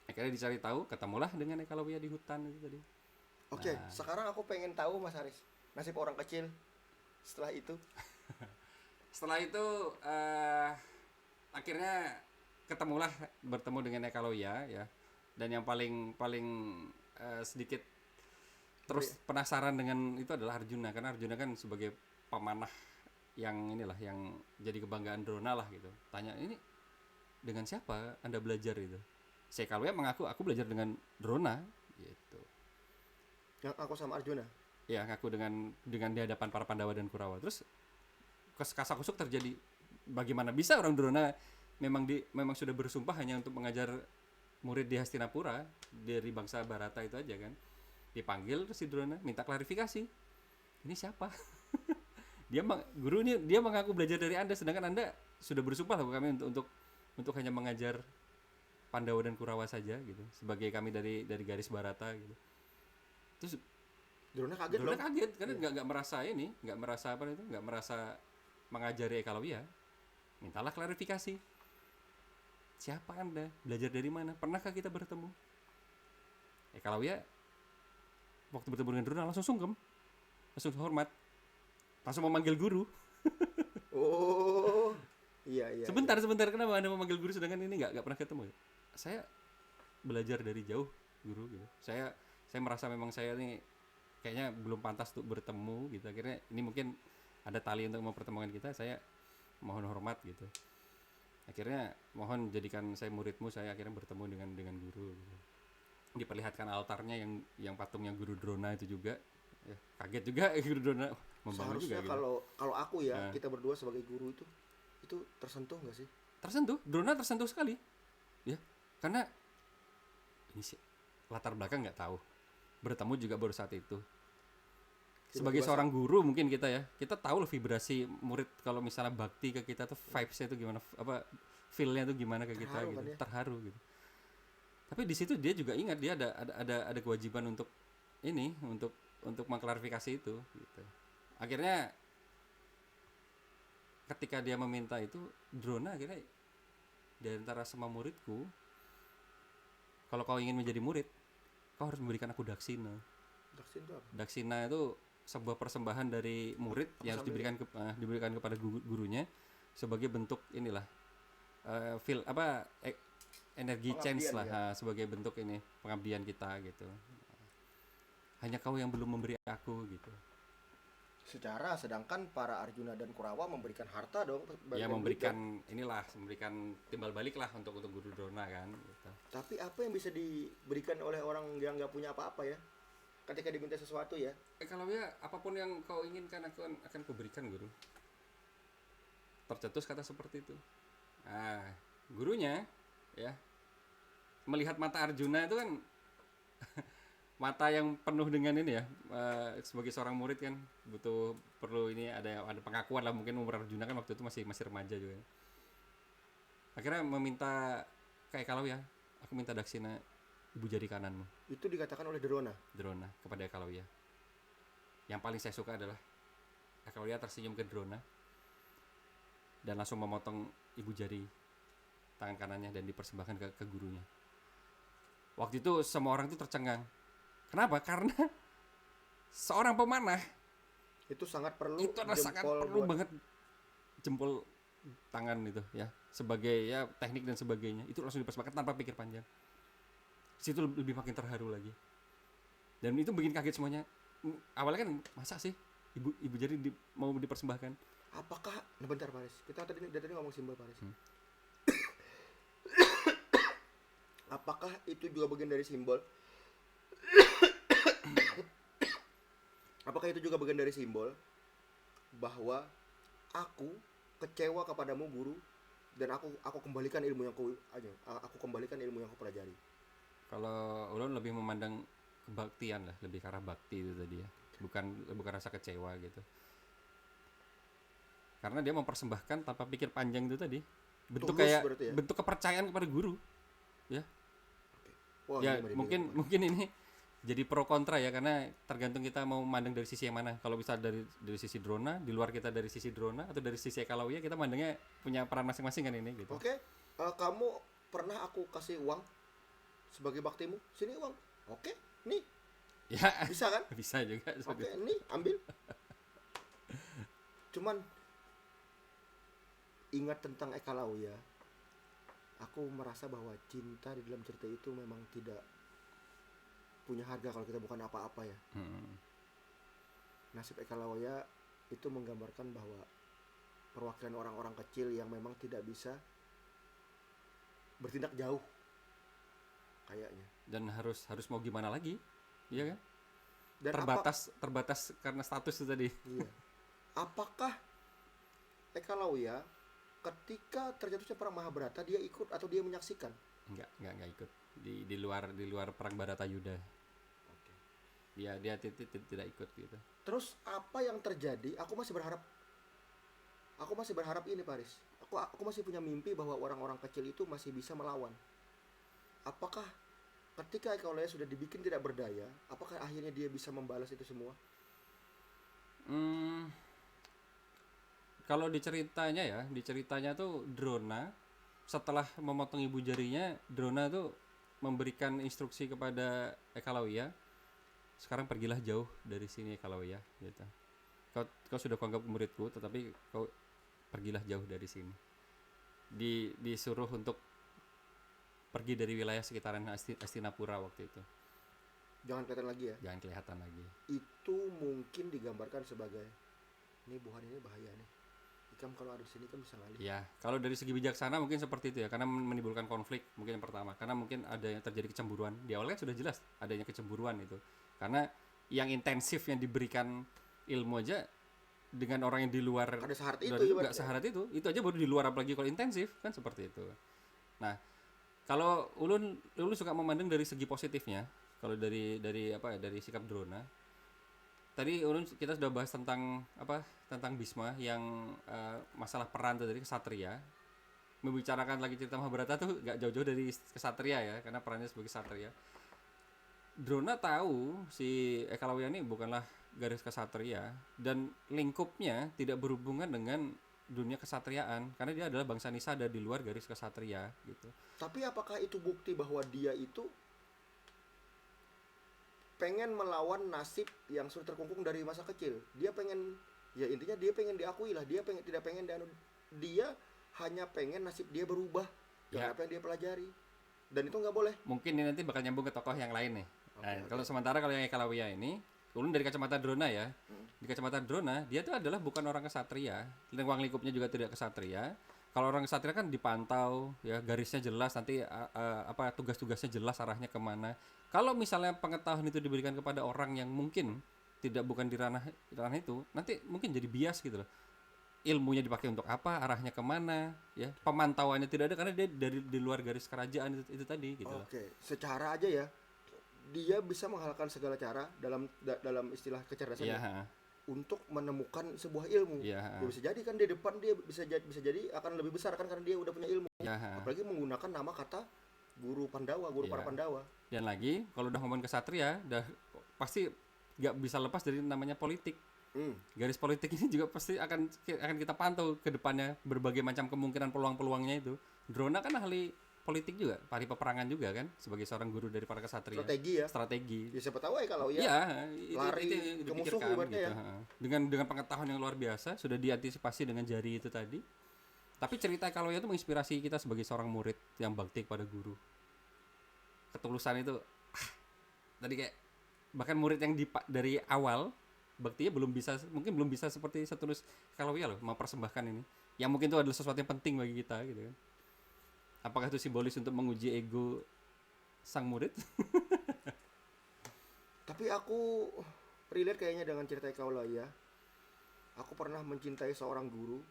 Akhirnya dicari tahu, ketemulah dengan Ekalawiya di hutan itu tadi. Oke, sekarang aku pengen tahu Mas Haris, nasib orang kecil setelah itu. Setelah itu akhirnya bertemu dengan Ekalawiya ya. Dan yang paling sedikit terus penasaran dengan itu adalah Arjuna, karena Arjuna kan sebagai pemanah yang jadi kebanggaan Drona lah gitu. Tanya, ini dengan siapa Anda belajar itu? Si Ekalawiya mengaku, aku belajar dengan Drona gitu. Yang aku sama Arjuna. Ya, ngaku dengan di hadapan para Pandawa dan Kurawa. Terus kasakusuk terjadi. Bagaimana bisa orang Drona memang sudah bersumpah hanya untuk mengajar murid di Hastinapura dari bangsa Barata itu aja kan. Dipanggil si Drona minta klarifikasi. Ini siapa? Dia mengaku belajar dari Anda, sedangkan Anda sudah bersumpah lah kami untuk hanya mengajar Pandawa dan Kurawa saja gitu, sebagai kami dari garis Barata gitu. Terus Drona kaget karena nggak merasa mengajari Ekalawiya. Mintalah klarifikasi. Siapa Anda? Belajar dari mana? Pernahkah kita bertemu? Ekalawiya waktu bertemu dengan Drona langsung sungkem, langsung hormat, langsung memanggil guru. Oh, iya. Sebentar, kenapa Anda memanggil guru sedangkan ini nggak pernah ketemu? Saya belajar dari jauh, guru gitu. Saya merasa memang saya ini kayaknya belum pantas untuk bertemu gitu. Akhirnya ini mungkin ada tali untuk mempertemukan kita. Saya mohon hormat gitu. Akhirnya mohon jadikan saya muridmu. Saya akhirnya bertemu dengan guru gitu. Diperlihatkan altarnya yang patungnya guru Drona itu juga. Ya, kaget juga guru Drona membangun juga Seharusnya gitu. kalau aku ya, Nah. kita berdua sebagai guru itu tersentuh nggak sih? Tersentuh, Drona tersentuh sekali. Ya, karena ini sih latar belakang nggak tahu. Bertemu juga baru saat itu. Sebagai Tiba-tiba seorang guru mungkin kita tahu loh vibrasi murid kalau misalnya bakti ke kita tuh vibes-nya itu gimana, apa feel-nya tuh gimana ke kita Terharu gitu. kan ya? Terharu gitu. Tapi di situ dia juga ingat dia ada kewajiban untuk ini untuk mengklarifikasi itu gitu. Akhirnya ketika dia meminta itu, Drona akhirnya di antara semua muridku, kalau kau ingin menjadi murid, kau harus memberikan aku daksina. Daksin itu apa? Daksina itu sebuah persembahan dari murid yang harus sambil- diberikan kepada gurunya sebagai bentuk inilah feel apa energi change Pengabdian lah, ya? sebagai bentuk ini pengabdian kita gitu. Hanya kau yang belum memberi aku gitu. Sedangkan para Arjuna dan Kurawa memberikan harta dong, Ya bagian duit dong. memberikan timbal balik lah untuk guru Drona kan gitu. Tapi apa yang bisa diberikan oleh orang yang nggak punya apa-apa ya? Ketika diminta sesuatu ya, Kalau ya apapun yang kau inginkan akan kuberikan guru. Tercetus kata seperti itu. Nah, gurunya ya melihat mata Arjuna itu kan mata yang penuh dengan ini ya, sebagai seorang murid kan perlu ini ada pengakuan lah, mungkin umur Arjuna kan waktu itu masih remaja juga. Akhirnya meminta kayak kalau ya, aku minta daksina ibu jari kananmu, itu dikatakan oleh Drona. Drona, kepada Ekalawya. Yang paling saya suka adalah Ekalawya tersenyum ke Drona dan langsung memotong ibu jari tangan kanannya dan dipersembahkan ke gurunya. Waktu itu semua orang itu tercengang. Kenapa? Karena seorang pemanah Itu sangat perlu itu adalah sangat jempol perlu buat- banget jempol tangan itu ya, sebagai ya teknik dan sebagainya itu langsung dipersembahkan tanpa pikir panjang. Situ lebih makin terharu lagi, dan itu bikin kaget semuanya. Awalnya kan masa sih ibu jari mau dipersembahkan. Apakah, nah bentar Paris, kita tadi ngomong simbol Paris. Apakah itu juga bagian dari simbol? Apakah itu juga bagian dari simbol bahwa aku kecewa kepadamu guru, dan aku kembalikan ilmu yang aku kembalikan ilmu yang kau pelajari. Kalau ulun lebih memandang kebaktian lah, lebih ke arah bakti itu tadi ya, bukan rasa kecewa gitu, karena dia mempersembahkan tanpa pikir panjang itu tadi, bentuk Tulus kayak berarti ya? bentuk kepercayaan kepada guru ya. Wah, Ya ini mungkin ini jadi pro kontra ya, karena tergantung kita mau mandang dari sisi yang mana. Kalau bisa dari sisi Drona, di luar kita dari sisi Drona, atau dari sisi Ekalawya, kita mandangnya punya peran masing-masing kan ini gitu. Oke, kamu pernah aku kasih uang sebagai baktimu? Sini uang. Oke, nih, Ya bisa kan? bisa juga. Oke, nih, ambil. Cuman ingat tentang Ekalawya, aku merasa bahwa cinta di dalam cerita itu memang tidak punya harga kalau kita bukan apa-apa ya. Nasib Ekalawya itu menggambarkan bahwa perwakilan orang-orang kecil yang memang tidak bisa bertindak jauh kayaknya. Dan harus mau gimana lagi, iya kan? Dan Terbatas karena status itu tadi. iya. Apakah Ekalawya ketika terjatuhnya perang Mahabharata dia ikut atau dia menyaksikan? Enggak ikut di luar perang Baratayuda. Oke. Dia tidak ikut gitu. Terus apa yang terjadi? Aku masih berharap ini Paris. Aku masih punya mimpi bahwa orang-orang kecil itu masih bisa melawan. Apakah ketika Ekalawya sudah dibikin tidak berdaya, apakah akhirnya dia bisa membalas itu semua? Kalau di ceritanya tuh Drona setelah memotong ibu jarinya, Drona tuh memberikan instruksi kepada Ekalawya, sekarang pergilah jauh dari sini Ekalawya gitu. Kau sudah kuanggap muridku, tetapi kau pergilah jauh dari sini. Disuruh untuk pergi dari wilayah sekitaran Hastinapura waktu itu. Jangan kelihatan lagi ya. Jangan kelihatan lagi. Itu mungkin digambarkan sebagai ini buhan ini bahaya nih. Ikam kalau ada di sini kan bisa ngalih. Ya, kalau dari segi bijaksana mungkin seperti itu ya, karena menimbulkan konflik mungkin yang pertama. Karena mungkin ada yang terjadi kecemburuan. Di awalnya sudah jelas adanya kecemburuan itu. Karena yang intensif yang diberikan ilmu aja dengan orang yang di luar Ada syarat itu dari nggak ibaratnya. syarat itu aja baru di luar, apalagi kalau intensif kan seperti itu. Nah, kalau ulun suka memandang dari segi positifnya, kalau dari apa ya, dari sikap Drona. Tadi ulun kita sudah bahas tentang apa, tentang Bhisma yang masalah peran tuh dari kesatria. Membicarakan lagi cerita Mahabharata tuh gak jauh-jauh dari kesatria ya, karena perannya sebagai kesatria. Drona tahu si Ekalawiya ini bukanlah garis kesatria dan lingkupnya tidak berhubungan dengan dunia kesatriaan karena dia adalah bangsa Nisada di luar garis kesatria gitu. Tapi apakah itu bukti bahwa dia itu pengen melawan nasib yang sudah terkungkung dari masa kecil? Dia pengen, ya intinya dia pengen diakui lah, dia pengen, tidak pengen dia hanya pengen nasib dia berubah dengan Ya. apa yang dia pelajari. Dan itu nggak boleh. Mungkin ini nanti bakal nyambung ke tokoh yang lain nih. Nah, Oke. kalau sementara kalau yang Ekalawiya ini, ulun dari kacamata Drona ya. Di kacamata Drona, dia itu adalah bukan orang kesatria. Ruang lingkupnya juga tidak kesatria. Kalau orang kesatria kan dipantau, ya garisnya jelas, nanti apa tugas-tugasnya jelas arahnya kemana. Kalau misalnya pengetahuan itu diberikan kepada orang yang mungkin tidak bukan di ranah itu, nanti mungkin jadi bias gitu loh. Ilmunya dipakai untuk apa, arahnya kemana, ya pemantauannya tidak ada karena dia dari di luar garis kerajaan itu tadi gitu loh. Oke, secara aja ya, dia bisa menghalalkan segala cara dalam istilah kecerdasan Iya, ya, ha, untuk menemukan sebuah ilmu. iya, ha, Ya bisa jadi kan di depan dia bisa jadi akan lebih besar kan karena dia udah punya ilmu. iya, ha. Apalagi menggunakan nama kata guru Pandawa, guru para Iya. Pandawa. Dan lagi kalau udah ngomongin kesatria, udah pasti nggak bisa lepas dari namanya politik. Garis politik ini juga pasti akan kita pantau ke depannya, berbagai macam kemungkinan peluang-peluangnya itu. Drona kan ahli politik juga, ahli peperangan juga kan, sebagai seorang guru dari para kesatria. Strategi ya. Strategi. Ya siapa tahu ya kalau ya. Iya, lari itu ke musuh dipikirkan ibaratnya gitu. ya. Ha. Dengan pengetahuan yang luar biasa sudah diantisipasi dengan jari itu tadi. Tapi cerita kalau itu menginspirasi kita sebagai seorang murid yang bakti kepada guru. Ketulusan itu tadi kayak bahkan murid yang dari awal baktinya mungkin belum bisa seperti setulus kalau ya loh mempersembahkan ini. Yang mungkin itu adalah sesuatu yang penting bagi kita gitu kan. Apakah itu simbolis untuk menguji ego sang murid? Tapi aku relate kayaknya dengan cerita Kaulaya. Aku pernah mencintai seorang guru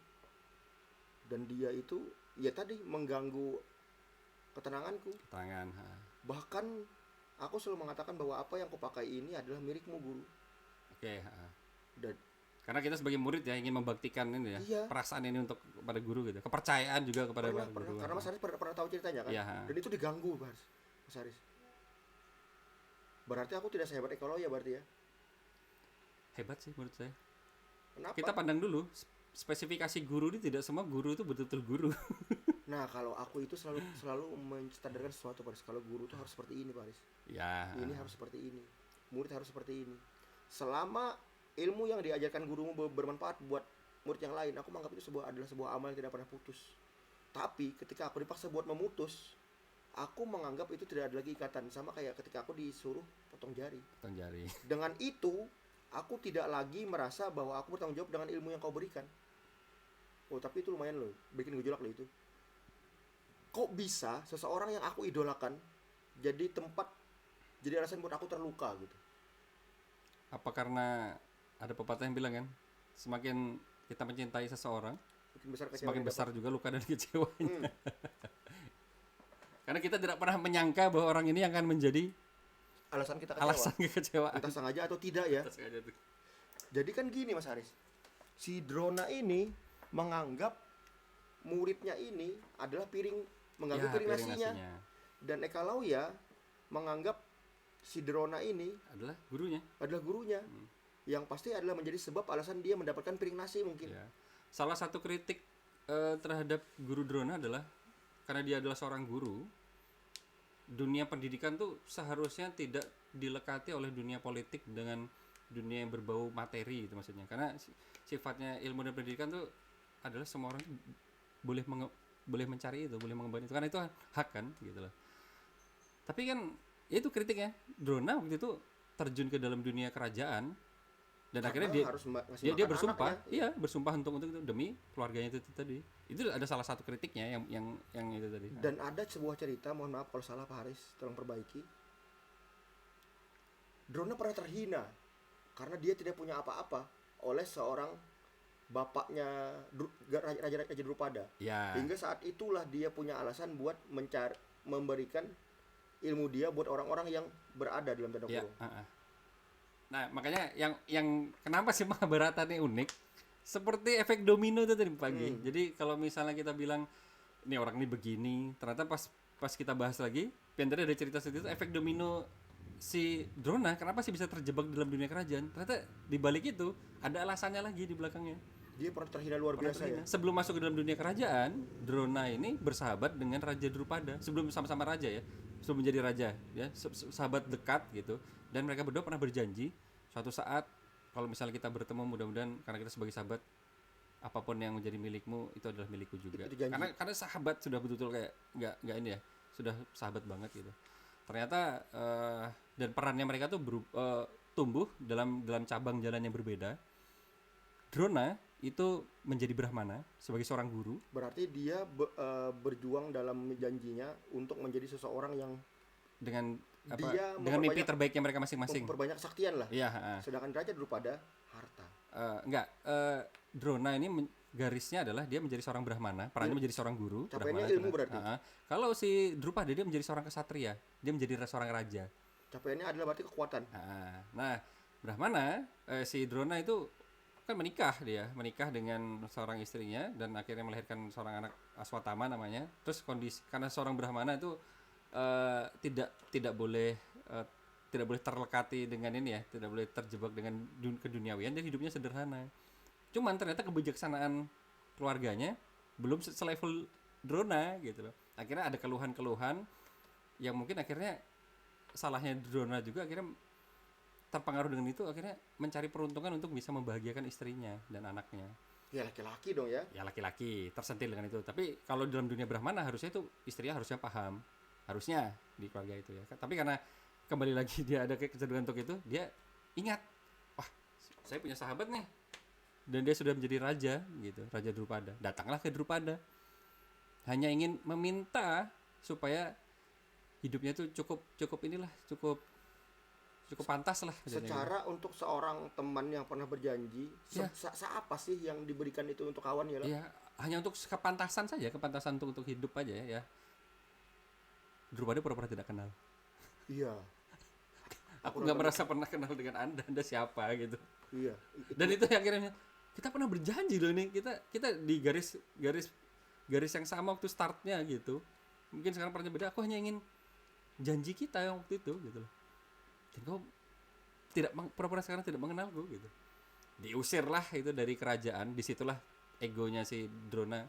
dan dia itu ya tadi mengganggu ketenanganku. Keterangan. Ha. Bahkan aku selalu mengatakan bahwa apa yang kupakai ini adalah milikmu guru. Oke, ha. Dan Karena kita sebagai murid ya ingin membaktikan ini ya, Iya. perasaan ini untuk kepada guru gitu, kepercayaan juga kepada pernah, para guru. karena Mas Haris pernah tahu ceritanya kan. Iya. Dan itu diganggu Mas Haris. Berarti aku tidak sehebat Ekoloya berarti ya. Hebat sih menurut saya. Kenapa? Kita pandang dulu spesifikasi guru ini, tidak semua guru itu betul-betul guru. Nah, kalau aku itu selalu menstandarkan sesuatu Paris. Kalau guru itu harus seperti ini Paris. Ya. Ini harus seperti ini. Murid harus seperti ini. Selama ilmu yang diajarkan gurumu bermanfaat buat murid yang lain, aku menganggap itu adalah sebuah amal yang tidak pernah putus. Tapi ketika aku dipaksa buat memutus, aku menganggap itu tidak ada lagi ikatan. Sama kayak ketika aku disuruh potong jari. Potong jari. Dengan itu, aku tidak lagi merasa bahwa aku bertanggung jawab dengan ilmu yang kau berikan. Oh, tapi itu lumayan loh, bikin gejolak loh itu. Kok bisa seseorang yang aku idolakan jadi alasan buat aku terluka gitu? Apa karena ada pepatah yang bilang kan, semakin kita mencintai seseorang, Makin besar kecewa semakin yang besar dapat. juga luka dan kecewanya. Karena kita tidak pernah menyangka bahwa orang ini akan menjadi Alasan kita kecewa. alasan kekecewaan. Entah sengaja atau tidak ya. Atas sengaja tuh. Jadi kan gini Mas Haris. Si Drona ini menganggap muridnya ini adalah mengganggu Ya, piring piring nasinya. Dan Ekalawiya menganggap si Drona ini adalah gurunya. adalah gurunya. Yang pasti adalah menjadi sebab alasan dia mendapatkan piring nasi mungkin. Ya. Salah satu kritik terhadap guru Drona adalah karena dia adalah seorang guru, dunia pendidikan tuh seharusnya tidak dilekati oleh dunia politik dengan dunia yang berbau materi itu maksudnya. Karena sifatnya ilmu dan pendidikan tuh adalah semua orang boleh mencari itu, boleh mengemban itu karena itu hak kan gitu loh. Tapi kan ya itu kritiknya. Drona waktu itu terjun ke dalam dunia kerajaan dan Karena akhirnya dia harus ngasih dia makan bersumpah, anaknya. iya bersumpah untuk itu demi keluarganya itu tadi. Itu ada salah satu kritiknya yang itu tadi. Dan ada sebuah cerita, mohon maaf kalau salah Pak Haris, tolong perbaiki. Drona pernah terhina karena dia tidak punya apa-apa oleh seorang bapaknya Raja Drupada. Ya. Hingga saat itulah dia punya alasan buat memberikan ilmu dia buat orang-orang yang berada dalam tanda Ya. kurung. Nah, makanya yang kenapa sih Mahabharata ini unik? Seperti efek domino itu tadi pagi. Jadi kalau misalnya kita bilang ini orang ini begini, ternyata pas kita bahas lagi, yang tadi ada cerita seperti itu, efek domino si Drona kenapa sih bisa terjebak dalam dunia kerajaan? Ternyata di balik itu ada alasannya lagi di belakangnya. Dia pernah terhina luar biasa ya. Sebelum masuk ke dalam dunia kerajaan, Drona ini bersahabat dengan Raja Drupada. Sebelum sama-sama raja ya, sebelum menjadi raja ya, sahabat dekat gitu. Dan mereka berdua pernah berjanji suatu saat kalau misalnya kita bertemu, mudah-mudahan karena kita sebagai sahabat, apapun yang menjadi milikmu itu adalah milikku juga. Itu janji. Karena sahabat sudah betul-betul kayak nggak ini ya, sudah sahabat banget gitu. Ternyata dan perannya mereka tuh tumbuh dalam cabang jalan yang berbeda. Drona itu menjadi Brahmana sebagai seorang guru. Berarti dia berjuang dalam janjinya untuk menjadi seseorang yang Dengan dia dengan mimpi terbaiknya mereka masing-masing. memperbanyak kesaktian lah. Iya. Sedangkan Raja Drupada harta. Drona ini garisnya adalah dia menjadi seorang Brahmana, perannya menjadi seorang guru. Capaiannya Brahmana, ilmu berarti. Kalau si Drupada dia menjadi seorang kesatria, dia menjadi seorang raja. Capaiannya adalah berarti kekuatan. Nah, Brahmana si Drona itu kan menikah dengan seorang istrinya dan akhirnya melahirkan seorang anak Aswatama namanya. Terus kondisi karena seorang Brahmana itu tidak boleh terlekati dengan ini ya, tidak boleh terjebak dengan keduniawian, jadi hidupnya sederhana. Cuman ternyata kebijaksanaan keluarganya belum selevel Drona gitu loh. Akhirnya ada keluhan-keluhan yang mungkin akhirnya salahnya Drona juga, akhirnya terpengaruh dengan itu, akhirnya mencari peruntungan untuk bisa membahagiakan istrinya dan anaknya. Ya laki-laki dong ya. Ya laki-laki tersentil dengan itu. Tapi kalau dalam dunia Brahmana harusnya itu istrinya harusnya paham, harusnya di keluarga itu ya. Tapi karena kembali lagi dia ada kecenderungan untuk itu, dia ingat, wah saya punya sahabat nih dan dia sudah menjadi raja gitu, Raja Drupada. Datanglah ke Drupada hanya ingin meminta supaya hidupnya itu cukup pantas lah. Secara untuk seorang teman yang pernah berjanji, Ya. apa sih yang diberikan itu untuk kawan ya? Iya, hanya untuk kepantasan saja, kepantasan untuk hidup aja ya. Drupada pura-pura tidak kenal. Iya. Aku nggak merasa pernah kenal dengan Anda siapa gitu. Iya. Dan itu yang akhirnya kita pernah berjanji loh ini, kita di garis yang sama waktu startnya gitu. Mungkin sekarang perannya beda. Aku hanya ingin janji kita yang waktu itu gitu loh. Dan kau pura-pura sekarang tidak mengenalku gitu. Diusirlah itu dari kerajaan. Disitulah egonya si Drona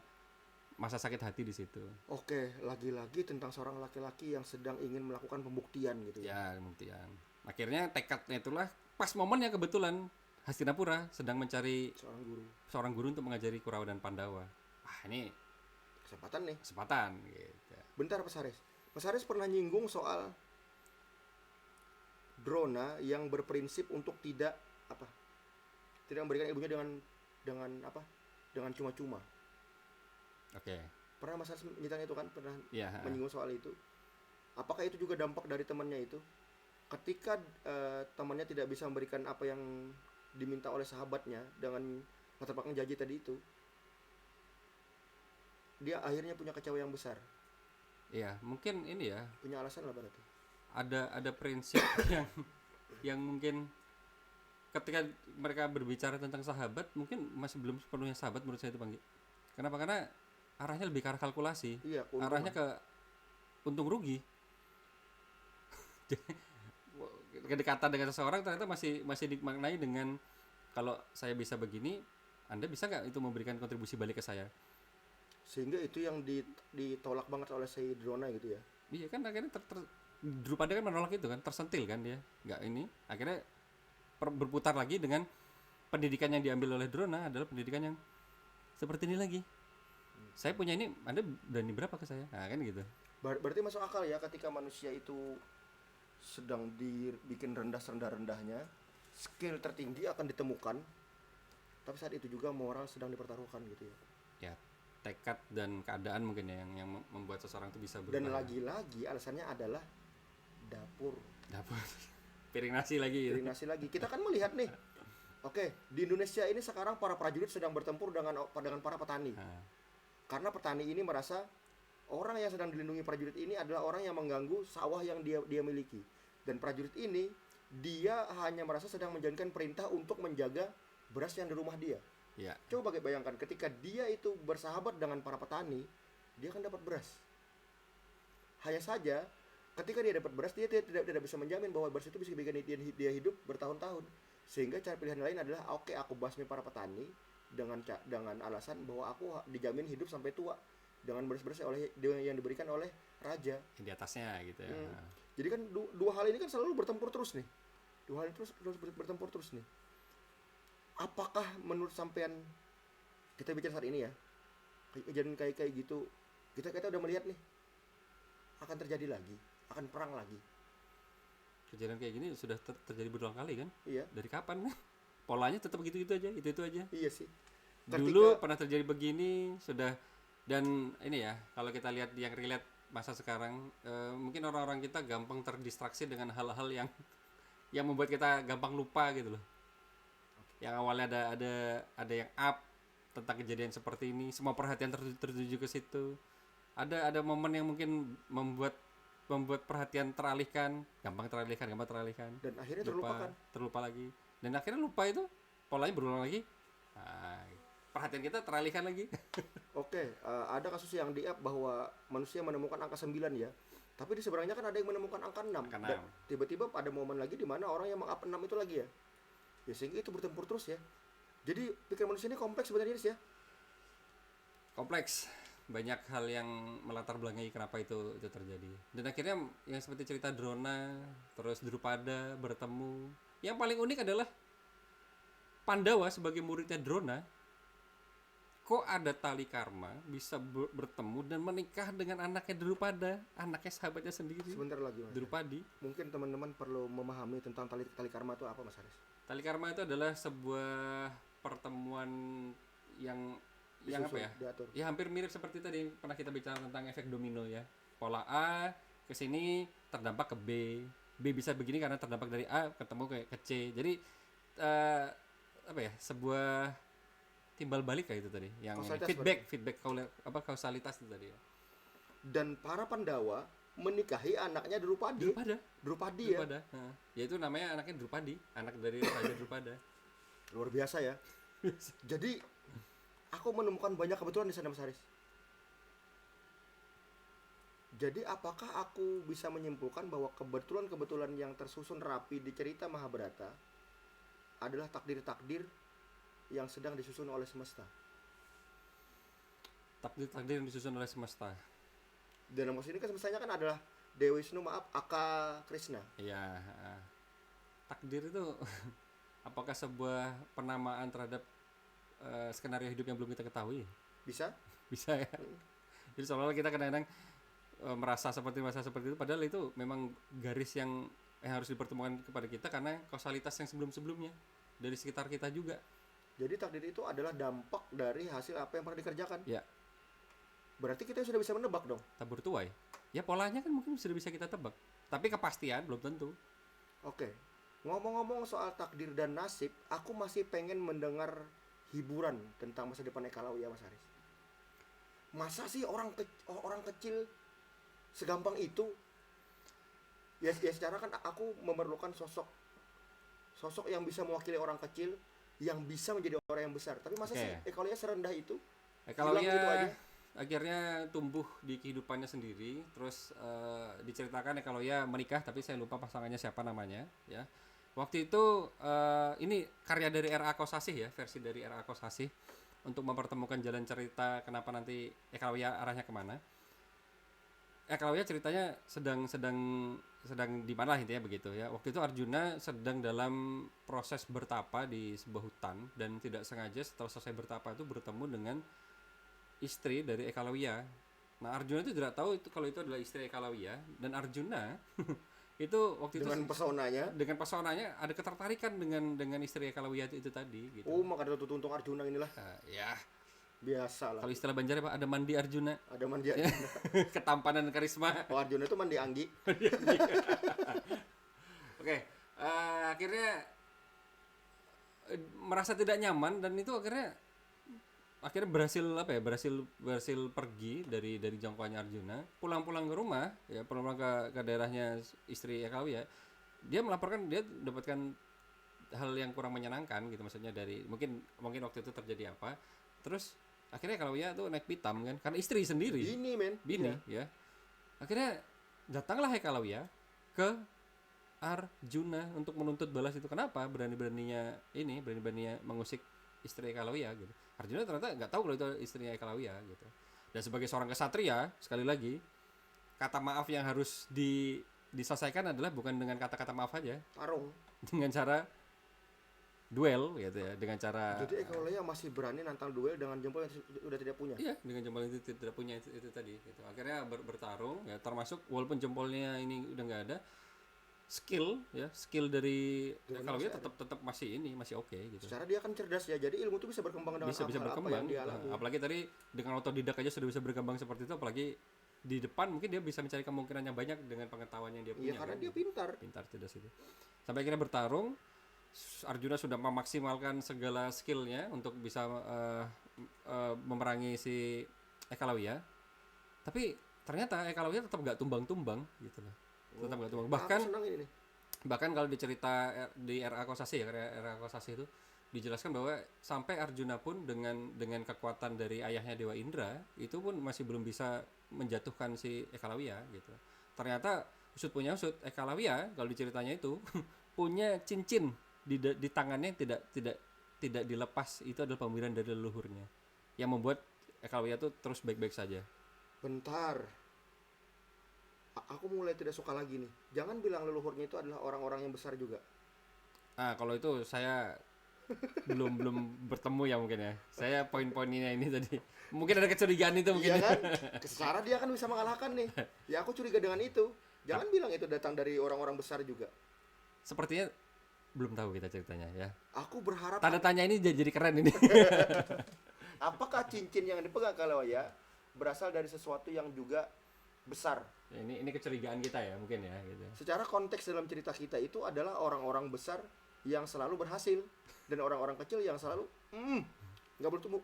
masa sakit hati di situ. Oke, lagi-lagi tentang seorang laki-laki yang sedang ingin melakukan pembuktian gitu ya. Ya, pembuktian. Akhirnya tekadnya itulah pas momennya kebetulan Hastinapura sedang mencari seorang guru untuk mengajari Kurawa dan Pandawa. Ini Kesempatan nih. kesempatan gitu. Bentar Mas Haris. Mas Haris pernah nyinggung soal Drona yang berprinsip untuk tidak memberikan ilmunya dengan cuma-cuma. Oke. Pernah Mas Haris menceritakan itu kan? Pernah Iya. menyinggung soal itu. Apakah itu juga dampak dari temannya itu? Ketika temannya tidak bisa memberikan apa yang diminta oleh sahabatnya dengan latar belakang janji tadi itu, dia akhirnya punya kecewa yang besar. Iya, mungkin ini ya, Punya alasan lah berarti. ada prinsip yang mungkin ketika mereka berbicara tentang sahabat mungkin masih belum sepenuhnya sahabat menurut saya itu, Bang. Kenapa? Karena arahnya lebih ke arah kalkulasi. Iya, Arahnya ke untung rugi. Kedekatan dengan seseorang ternyata masih dimaknai dengan kalau saya bisa begini, Anda bisa nggak itu memberikan kontribusi balik ke saya? sehingga itu yang ditolak banget oleh si Drona gitu ya. Iya kan, akhirnya Drupada kan menolak itu kan, tersentil kan dia, nggak ini. Akhirnya berputar lagi dengan pendidikan yang diambil oleh Drona adalah pendidikan yang seperti ini lagi. Saya punya ini, Anda berani berapa ke saya? Nah kan gitu. Berarti masuk akal ya ketika manusia itu sedang dibikin rendah-rendahnya, skill tertinggi akan ditemukan, tapi saat itu juga moral sedang dipertaruhkan gitu ya. Ya, tekad dan keadaan mungkin ya yang membuat seseorang itu bisa berubah. Dan lagi-lagi alasannya adalah dapur. piring nasi lagi gitu. Piring nasi lagi. Kita kan melihat nih. Oke, di Indonesia ini sekarang para prajurit sedang bertempur dengan para petani. Nah, Karena petani ini merasa orang yang sedang dilindungi prajurit ini adalah orang yang mengganggu sawah yang dia miliki. Dan prajurit ini dia hanya merasa sedang menjalankan perintah untuk menjaga beras yang di rumah dia. ya. Coba bayangkan ketika dia itu bersahabat dengan para petani, dia akan dapat beras. Hanya saja ketika dia dapat beras, dia tidak bisa menjamin bahwa beras itu bisa bikin dia hidup bertahun-tahun. Sehingga cara pilihan lain adalah oke, aku basmi para petani dengan alasan bahwa aku dijamin hidup sampai tua dengan beras-beras yang diberikan oleh raja. Di atasnya gitu ya. Jadi kan dua hal ini kan selalu bertempur terus nih. Dua hal ini terus bertempur terus nih. Apakah menurut sampean, kita bicara saat ini ya, kejadian kayak gitu, kita udah melihat nih akan terjadi lagi, akan perang lagi. Kejadian kayak gini sudah terjadi berulang kali kan? Iya. Dari kapan? Polanya tetap gitu-gitu aja, itu aja. Iya sih. Dulu pernah terjadi begini sudah, dan ini ya kalau kita lihat yang relate masa sekarang, mungkin orang-orang kita gampang terdistraksi dengan hal-hal yang membuat kita gampang lupa gitu loh. Yang awalnya ada yang up tentang kejadian seperti ini, semua perhatian tertuju ke situ. Ada momen yang mungkin membuat perhatian gampang teralihkan. Dan akhirnya terlupa lagi. Dan akhirnya lupa itu, polanya berulang lagi. Nah, perhatian kita teralihkan lagi. Oke, ada kasus yang di-up bahwa manusia menemukan angka 9 ya. Tapi di seberangnya kan ada yang menemukan angka 6. Angka 6. Dan tiba-tiba ada momen lagi di mana orang yang meng-up 6 itu lagi ya. Ya sehingga itu bertempur terus ya. Jadi pikiran manusia ini kompleks sebenarnya ya. Kompleks. Banyak hal yang melatar belakangi kenapa itu terjadi. Dan akhirnya yang seperti cerita Drona, terus Drupada bertemu. Yang paling unik adalah Pandawa sebagai muridnya Drona, kok ada tali karma bisa bertemu dan menikah dengan anaknya Drupada, anaknya sahabatnya sendiri. Sebentar lagi Mas. Drupadi. Mungkin teman-teman perlu memahami tentang tali karma itu apa Mas Haris? Tali karma itu adalah sebuah pertemuan yang apa ya? Diatur. Ya hampir mirip seperti tadi pernah kita bicara tentang efek domino ya. Pola A ke sini terdampak ke B. B bisa begini karena terdampak dari A ketemu ke C. Jadi apa ya? Sebuah timbal balik kayak itu tadi. Yang feedback kausalitas itu tadi ya. Dan para Pandawa menikahi anaknya Drupadi ya. Yaitu namanya anaknya Drupadi, anak dari Raja Drupada. Luar biasa ya. Jadi aku menemukan banyak kebetulan di sana Mas Haris. Jadi apakah aku bisa menyimpulkan bahwa kebetulan yang tersusun rapi di cerita Mahabharata adalah takdir-takdir yang sedang disusun oleh semesta? Takdir yang disusun oleh semesta. Dalam kasus ini kan semestanya kan adalah Dewa Wisnu, Aka Krishna. Iya. Takdir itu apakah sebuah penamaan terhadap skenario hidup yang belum kita ketahui? Bisa ya. Jadi seolah-olah kita kadang-kadang merasa seperti itu, padahal itu memang garis yang harus dipertemukan kepada kita karena kausalitas yang sebelum-sebelumnya dari sekitar kita juga. Jadi takdir itu adalah dampak dari hasil apa yang pernah dikerjakan. Ya. Berarti kita sudah bisa menebak dong. Tabur tuai. Ya polanya kan mungkin sudah bisa kita tebak. Tapi kepastian belum tentu. Oke. Ngomong-ngomong soal takdir dan nasib, aku masih pengen mendengar hiburan tentang masa depan Ekalawiya Mas Haris. Masa sih orang kecil segampang itu? Ya secara kan aku memerlukan sosok yang bisa mewakili orang kecil yang bisa menjadi orang yang besar. Tapi masa sih Ekalawiya serendah itu? Ekalawiya akhirnya tumbuh di kehidupannya sendiri, terus diceritakan Ekalawiya menikah, tapi saya lupa pasangannya siapa namanya ya. Waktu itu ini karya dari R.A. Kosasih ya, versi dari R.A. Kosasih untuk mempertemukan jalan cerita kenapa nanti Ekalawiya arahnya kemana. Ekalawiya ceritanya sedang di mana lah intinya begitu ya. Waktu itu Arjuna sedang dalam proses bertapa di sebuah hutan dan tidak sengaja setelah selesai bertapa itu bertemu dengan istri dari Ekalawiya. Nah Arjuna itu tidak tahu itu kalau itu adalah istri Ekalawiya, dan Arjuna itu waktu dengan pesonanya ada ketertarikan dengan istri Ekalawiya itu tadi gitu. Oh, maka ada tuntung Arjuna inilah. Ya biasa lah. Kalau istilah Banjar Pak, ada mandi Arjuna. Ada mandi Arjuna. Ketampanan dan karisma. Oh, Arjuna itu mandi anggi. Oke, Akhirnya merasa tidak nyaman dan itu akhirnya berhasil pergi dari jangkauannya Arjuna, pulang ke rumah ya, pulang ke daerahnya istri Ekawi ya. Dia melaporkan dia dapatkan hal yang kurang menyenangkan gitu, maksudnya dari mungkin waktu itu terjadi apa. Terus akhirnya Ekawi tuh naik pitam kan karena istri sendiri, bini Iya. ya. Akhirnya datanglah Ekawi ke Arjuna untuk menuntut balas itu. Kenapa berani-beraninya mengusik istri Ekalawiya gitu. Arjuna ternyata nggak tahu kalau itu istrinya Ekalawiya gitu. Dan sebagai seorang kesatria, sekali lagi, kata maaf yang harus diselesaikan adalah bukan dengan kata-kata maaf aja, Tarung. dengan cara duel gitu ya, dengan cara Jadi Ekalawiya masih berani nantang duel dengan jempol yang sudah tidak punya. iya, dengan jempol itu tidak punya itu tadi gitu. Akhirnya bertarung ya, termasuk walaupun jempolnya ini udah nggak ada, skill dari Ekalawiya tetap masih oke gitu. Secara dia kan cerdas ya, jadi ilmu itu bisa berkembang dengan bisa berkembang. apa yang dia alami. Apalagi tadi dengan otodidak aja sudah bisa berkembang seperti itu, apalagi di depan mungkin dia bisa mencari kemungkinan yang banyak dengan pengetahuan yang dia punya. Iya, karena dia pintar cerdas itu. Sampai akhirnya bertarung, Arjuna sudah memaksimalkan segala skillnya untuk bisa memerangi si Ekalawiya. Tapi ternyata Ekalawiya tetap gak tumbang-tumbang gitu loh. Tetap gak tumbang. Bahkan kalau dicerita di RA Kosasi ya, RA Kosasi itu dijelaskan bahwa sampai Arjuna pun dengan kekuatan dari ayahnya Dewa Indra itu pun masih belum bisa menjatuhkan si Ekalawiya gitu. Ternyata usut Ekalawiya kalau diceritanya itu punya cincin di tangannya tidak dilepas. Itu adalah pemberian dari leluhurnya yang membuat Ekalawiya itu terus baik-baik saja. Bentar, aku mulai tidak suka lagi nih. Jangan bilang leluhurnya itu adalah orang-orang yang besar juga. Kalau itu saya belum bertemu ya mungkin ya. Saya poin-poinnya ini tadi. Mungkin ada kecurigaan itu mungkin. Iya kan? Secara dia kan bisa mengalahkan nih. Ya aku curiga dengan itu. Jangan bilang itu datang dari orang-orang besar juga. Sepertinya belum tahu kita ceritanya ya. Aku berharap tanda tanya ini jadi keren ini. apakah cincin yang dipegang Ekalawiya berasal dari sesuatu yang juga besar? Ini kecurigaan kita ya mungkin ya gitu. Secara konteks dalam cerita kita itu adalah orang-orang besar yang selalu berhasil dan orang-orang kecil yang selalu nggak boleh tumbuh.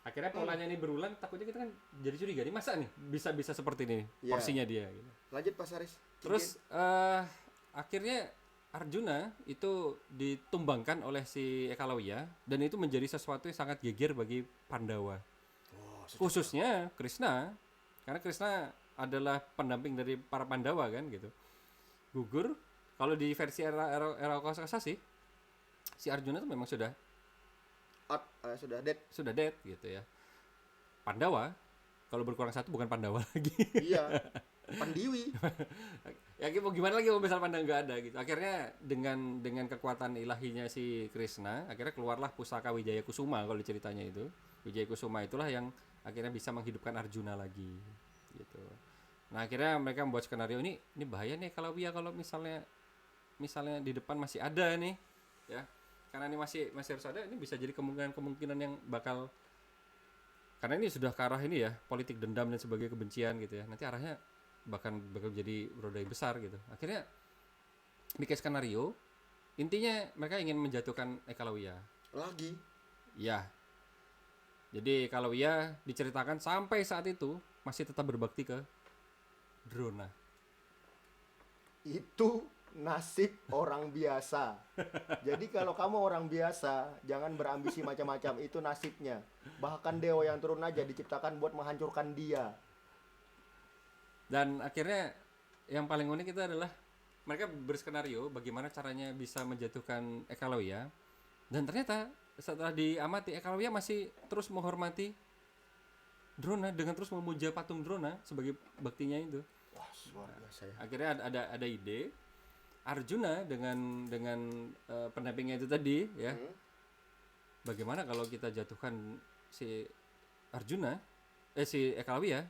Akhirnya polanya ini berulang, takutnya kita kan jadi curiga nih, masa nih bisa seperti ini Yeah. porsinya dia gitu. Lanjut Pak Saris. Terus akhirnya Arjuna itu ditumbangkan oleh si Ekalawiya dan itu menjadi sesuatu yang sangat geger bagi Pandawa. Khususnya Krishna, karena Krishna adalah pendamping dari para Pandawa kan gitu. Gugur. Kalau di versi era Kosasi, si Arjuna itu memang sudah dead gitu ya. Pandawa kalau berkurang satu bukan Pandawa lagi. Iya. Pandiwi. Ya mau gimana lagi kalau misal Pandawa nggak ada gitu. Akhirnya dengan kekuatan ilahinya si Krishna, akhirnya keluarlah pusaka Wijaya Kusuma kalau ceritanya itu. Wijaya Kusuma itulah yang akhirnya bisa menghidupkan Arjuna lagi gitu. Nah, akhirnya mereka membuat skenario ini bahaya nih kalau misalnya di depan masih ada nih ya. Karena ini masih harus ada, ini bisa jadi kemungkinan yang bakal, karena ini sudah ke arah ini ya, politik dendam dan sebagai kebencian gitu ya. Nanti arahnya bakal jadi rodai besar gitu. Akhirnya bikin skenario, intinya mereka ingin menjatuhkan Ekalawiya Lagi. ya. Jadi Ekalawiya diceritakan sampai saat itu masih tetap berbakti ke Drona. Itu nasib orang biasa. Jadi kalau kamu orang biasa, jangan berambisi macam-macam. Itu nasibnya. Bahkan dewa yang turun aja diciptakan buat menghancurkan dia. Dan akhirnya yang paling unik itu adalah mereka berskenario bagaimana caranya bisa menjatuhkan Ekalawiya. Dan ternyata setelah diamati, Ekalawiya masih terus menghormati Drona dengan terus memuja patung Drona sebagai baktinya itu. Wah, luar biasa ya. Akhirnya ada ide Arjuna dengan pendampingnya itu tadi ya. Bagaimana kalau kita jatuhkan si Ekalawiya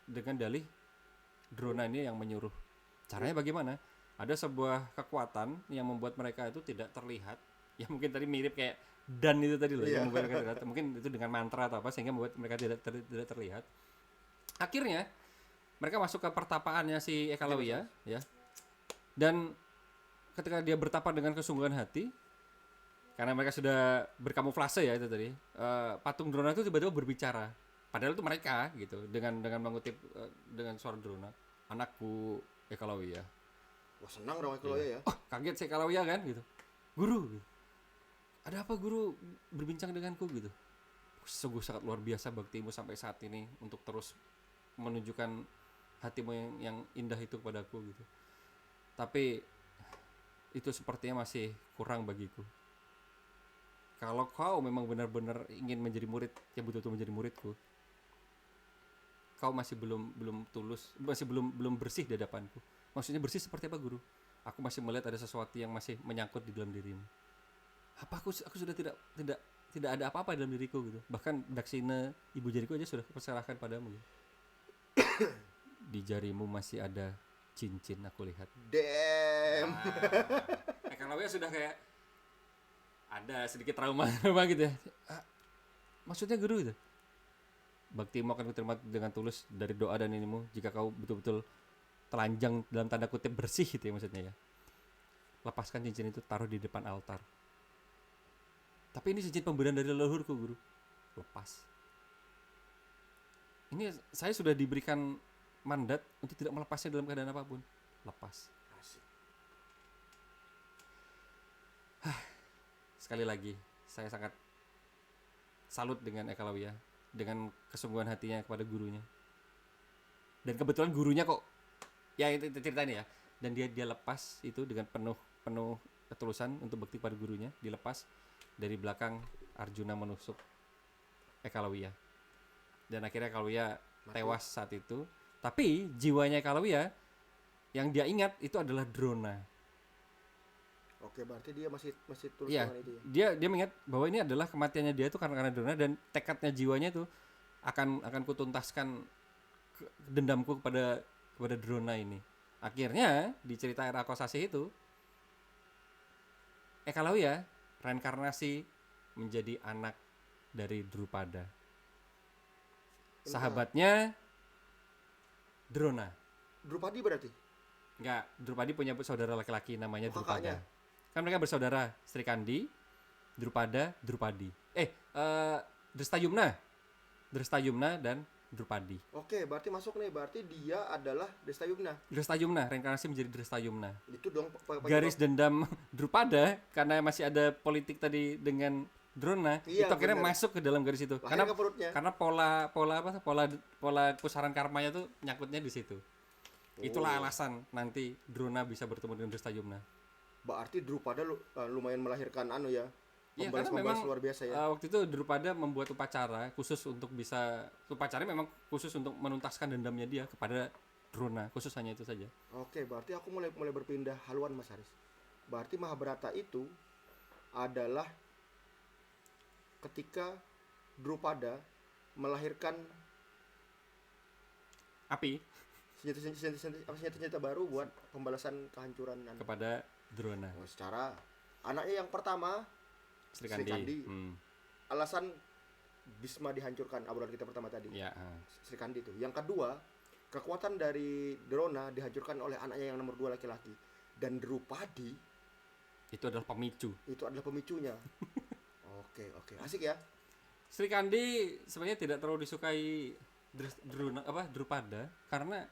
dengan dalih Drona ini yang menyuruh. Caranya bagaimana? Ada sebuah kekuatan yang membuat mereka itu tidak terlihat. Ya mungkin tadi mirip kayak dan itu tadi loh, yang membuat mereka terlihat. Mungkin itu dengan mantra atau apa sehingga membuat mereka tidak terlihat. Akhirnya mereka masuk ke pertapaannya si Ekalawiya ya. Dan ketika dia bertapa dengan kesungguhan hati, karena mereka sudah berkamuflase ya itu tadi, patung drona itu tiba-tiba berbicara. Padahal itu mereka gitu, dengan mengutip dengan suara drona, anakku Ekalawiyah. Wah senang dong kalau ya. Oh, kaget saya Ekalawiyah kan gitu. Guru, gitu. Ada apa guru berbincang denganku gitu. Sungguh sangat luar biasa baktimu sampai saat ini untuk terus menunjukkan hatimu yang indah itu kepadaku gitu. Tapi itu sepertinya masih kurang bagiku. Kalau kau memang benar-benar ingin menjadi murid, yang betul-betul menjadi muridku, kau masih belum tulus, masih belum bersih di hadapanku. Maksudnya bersih seperti apa guru? Aku masih melihat ada sesuatu yang masih menyangkut di dalam dirimu. Apa aku sudah tidak ada apa-apa dalam diriku gitu. Bahkan daksina ibu jariku aja sudah kuserahkan padamu. Gitu. Di jarimu masih ada cincin, aku lihat. Damn. Kalau ya sudah kayak ada sedikit trauma gitu ya. Maksudnya guru itu, baktimu akan kuterima dengan tulus dari doa dan inimu jika kau betul-betul telanjang dalam tanda kutip bersih gitu ya maksudnya ya. Lepaskan cincin itu, taruh di depan altar. Tapi ini cincin pemberian dari leluhurku guru. Lepas. Ini saya sudah diberikan mandat untuk tidak melepasnya dalam keadaan apapun. Lepas. Asik. Sekali lagi, saya sangat salut dengan Ekalawiyah, dengan kesungguhan hatinya kepada gurunya. Dan kebetulan gurunya kok, ya itu cerita ini ya. Dan dia lepas itu dengan penuh ketulusan untuk bakti pada gurunya. Dilepas dari belakang Arjuna menusuk Ekalawiyah. Dan akhirnya Ekalawiyah tewas saat itu. Tapi jiwanya Ekalawiyah yang dia ingat itu adalah Drona. Oke, berarti dia masih tulus Iya, dengan itu ya. dia mengingat bahwa ini adalah kematiannya dia itu karena Drona, dan tekadnya jiwanya itu akan kutuntaskan dendamku kepada Drona ini. Akhirnya di cerita Era Kosasih itu Ekalawiyah reinkarnasi menjadi anak dari Drupada. Sahabatnya Drona. Drupadi berarti? Enggak, Drupadi punya saudara laki-laki namanya Drupada. Kakaknya? Kan mereka bersaudara, Sri Kandi, Drupada, Drupadi. Drestayumna dan Drupadi. Oke, berarti masuk nih. Berarti dia adalah Destayumna. Drestayumna reinkarnasi menjadi Drestayumna. Itu dong Garis dendam Drupada karena masih ada politik tadi dengan Drona, Iya, itu akhirnya bener. masuk ke dalam garis itu. Lahir ke perutnya. Karena pola pusaran karmanya tuh nyangkutnya di situ. Itulah alasan nanti Drona bisa bertemu dengan Drestayumna. Berarti Drupada lumayan melahirkan ya. Iya, Pembalas karena memang luar biasa ya. waktu itu Drupada membuat upacara khusus untuk bisa, upacaranya memang khusus untuk menuntaskan dendamnya dia kepada Drona, khusus hanya itu saja. Oke, berarti aku mulai berpindah haluan Mas Haris. Berarti Mahabharata itu adalah ketika Drupada melahirkan Api senjata baru buat pembalasan kehancuran kepada Drona. Secara anaknya yang pertama Sri Sri Kandi. Kandi. Alasan Bhisma dihancurkan, obrolan kita pertama tadi. Ya, Sri Kandi itu. Yang kedua, kekuatan dari Drona dihancurkan oleh anaknya yang nomor 2 laki-laki. Dan Drupadi itu adalah pemicu. itu adalah pemicunya. Oke. Asik ya. Sri Kandi sebenarnya tidak terlalu disukai Drupada karena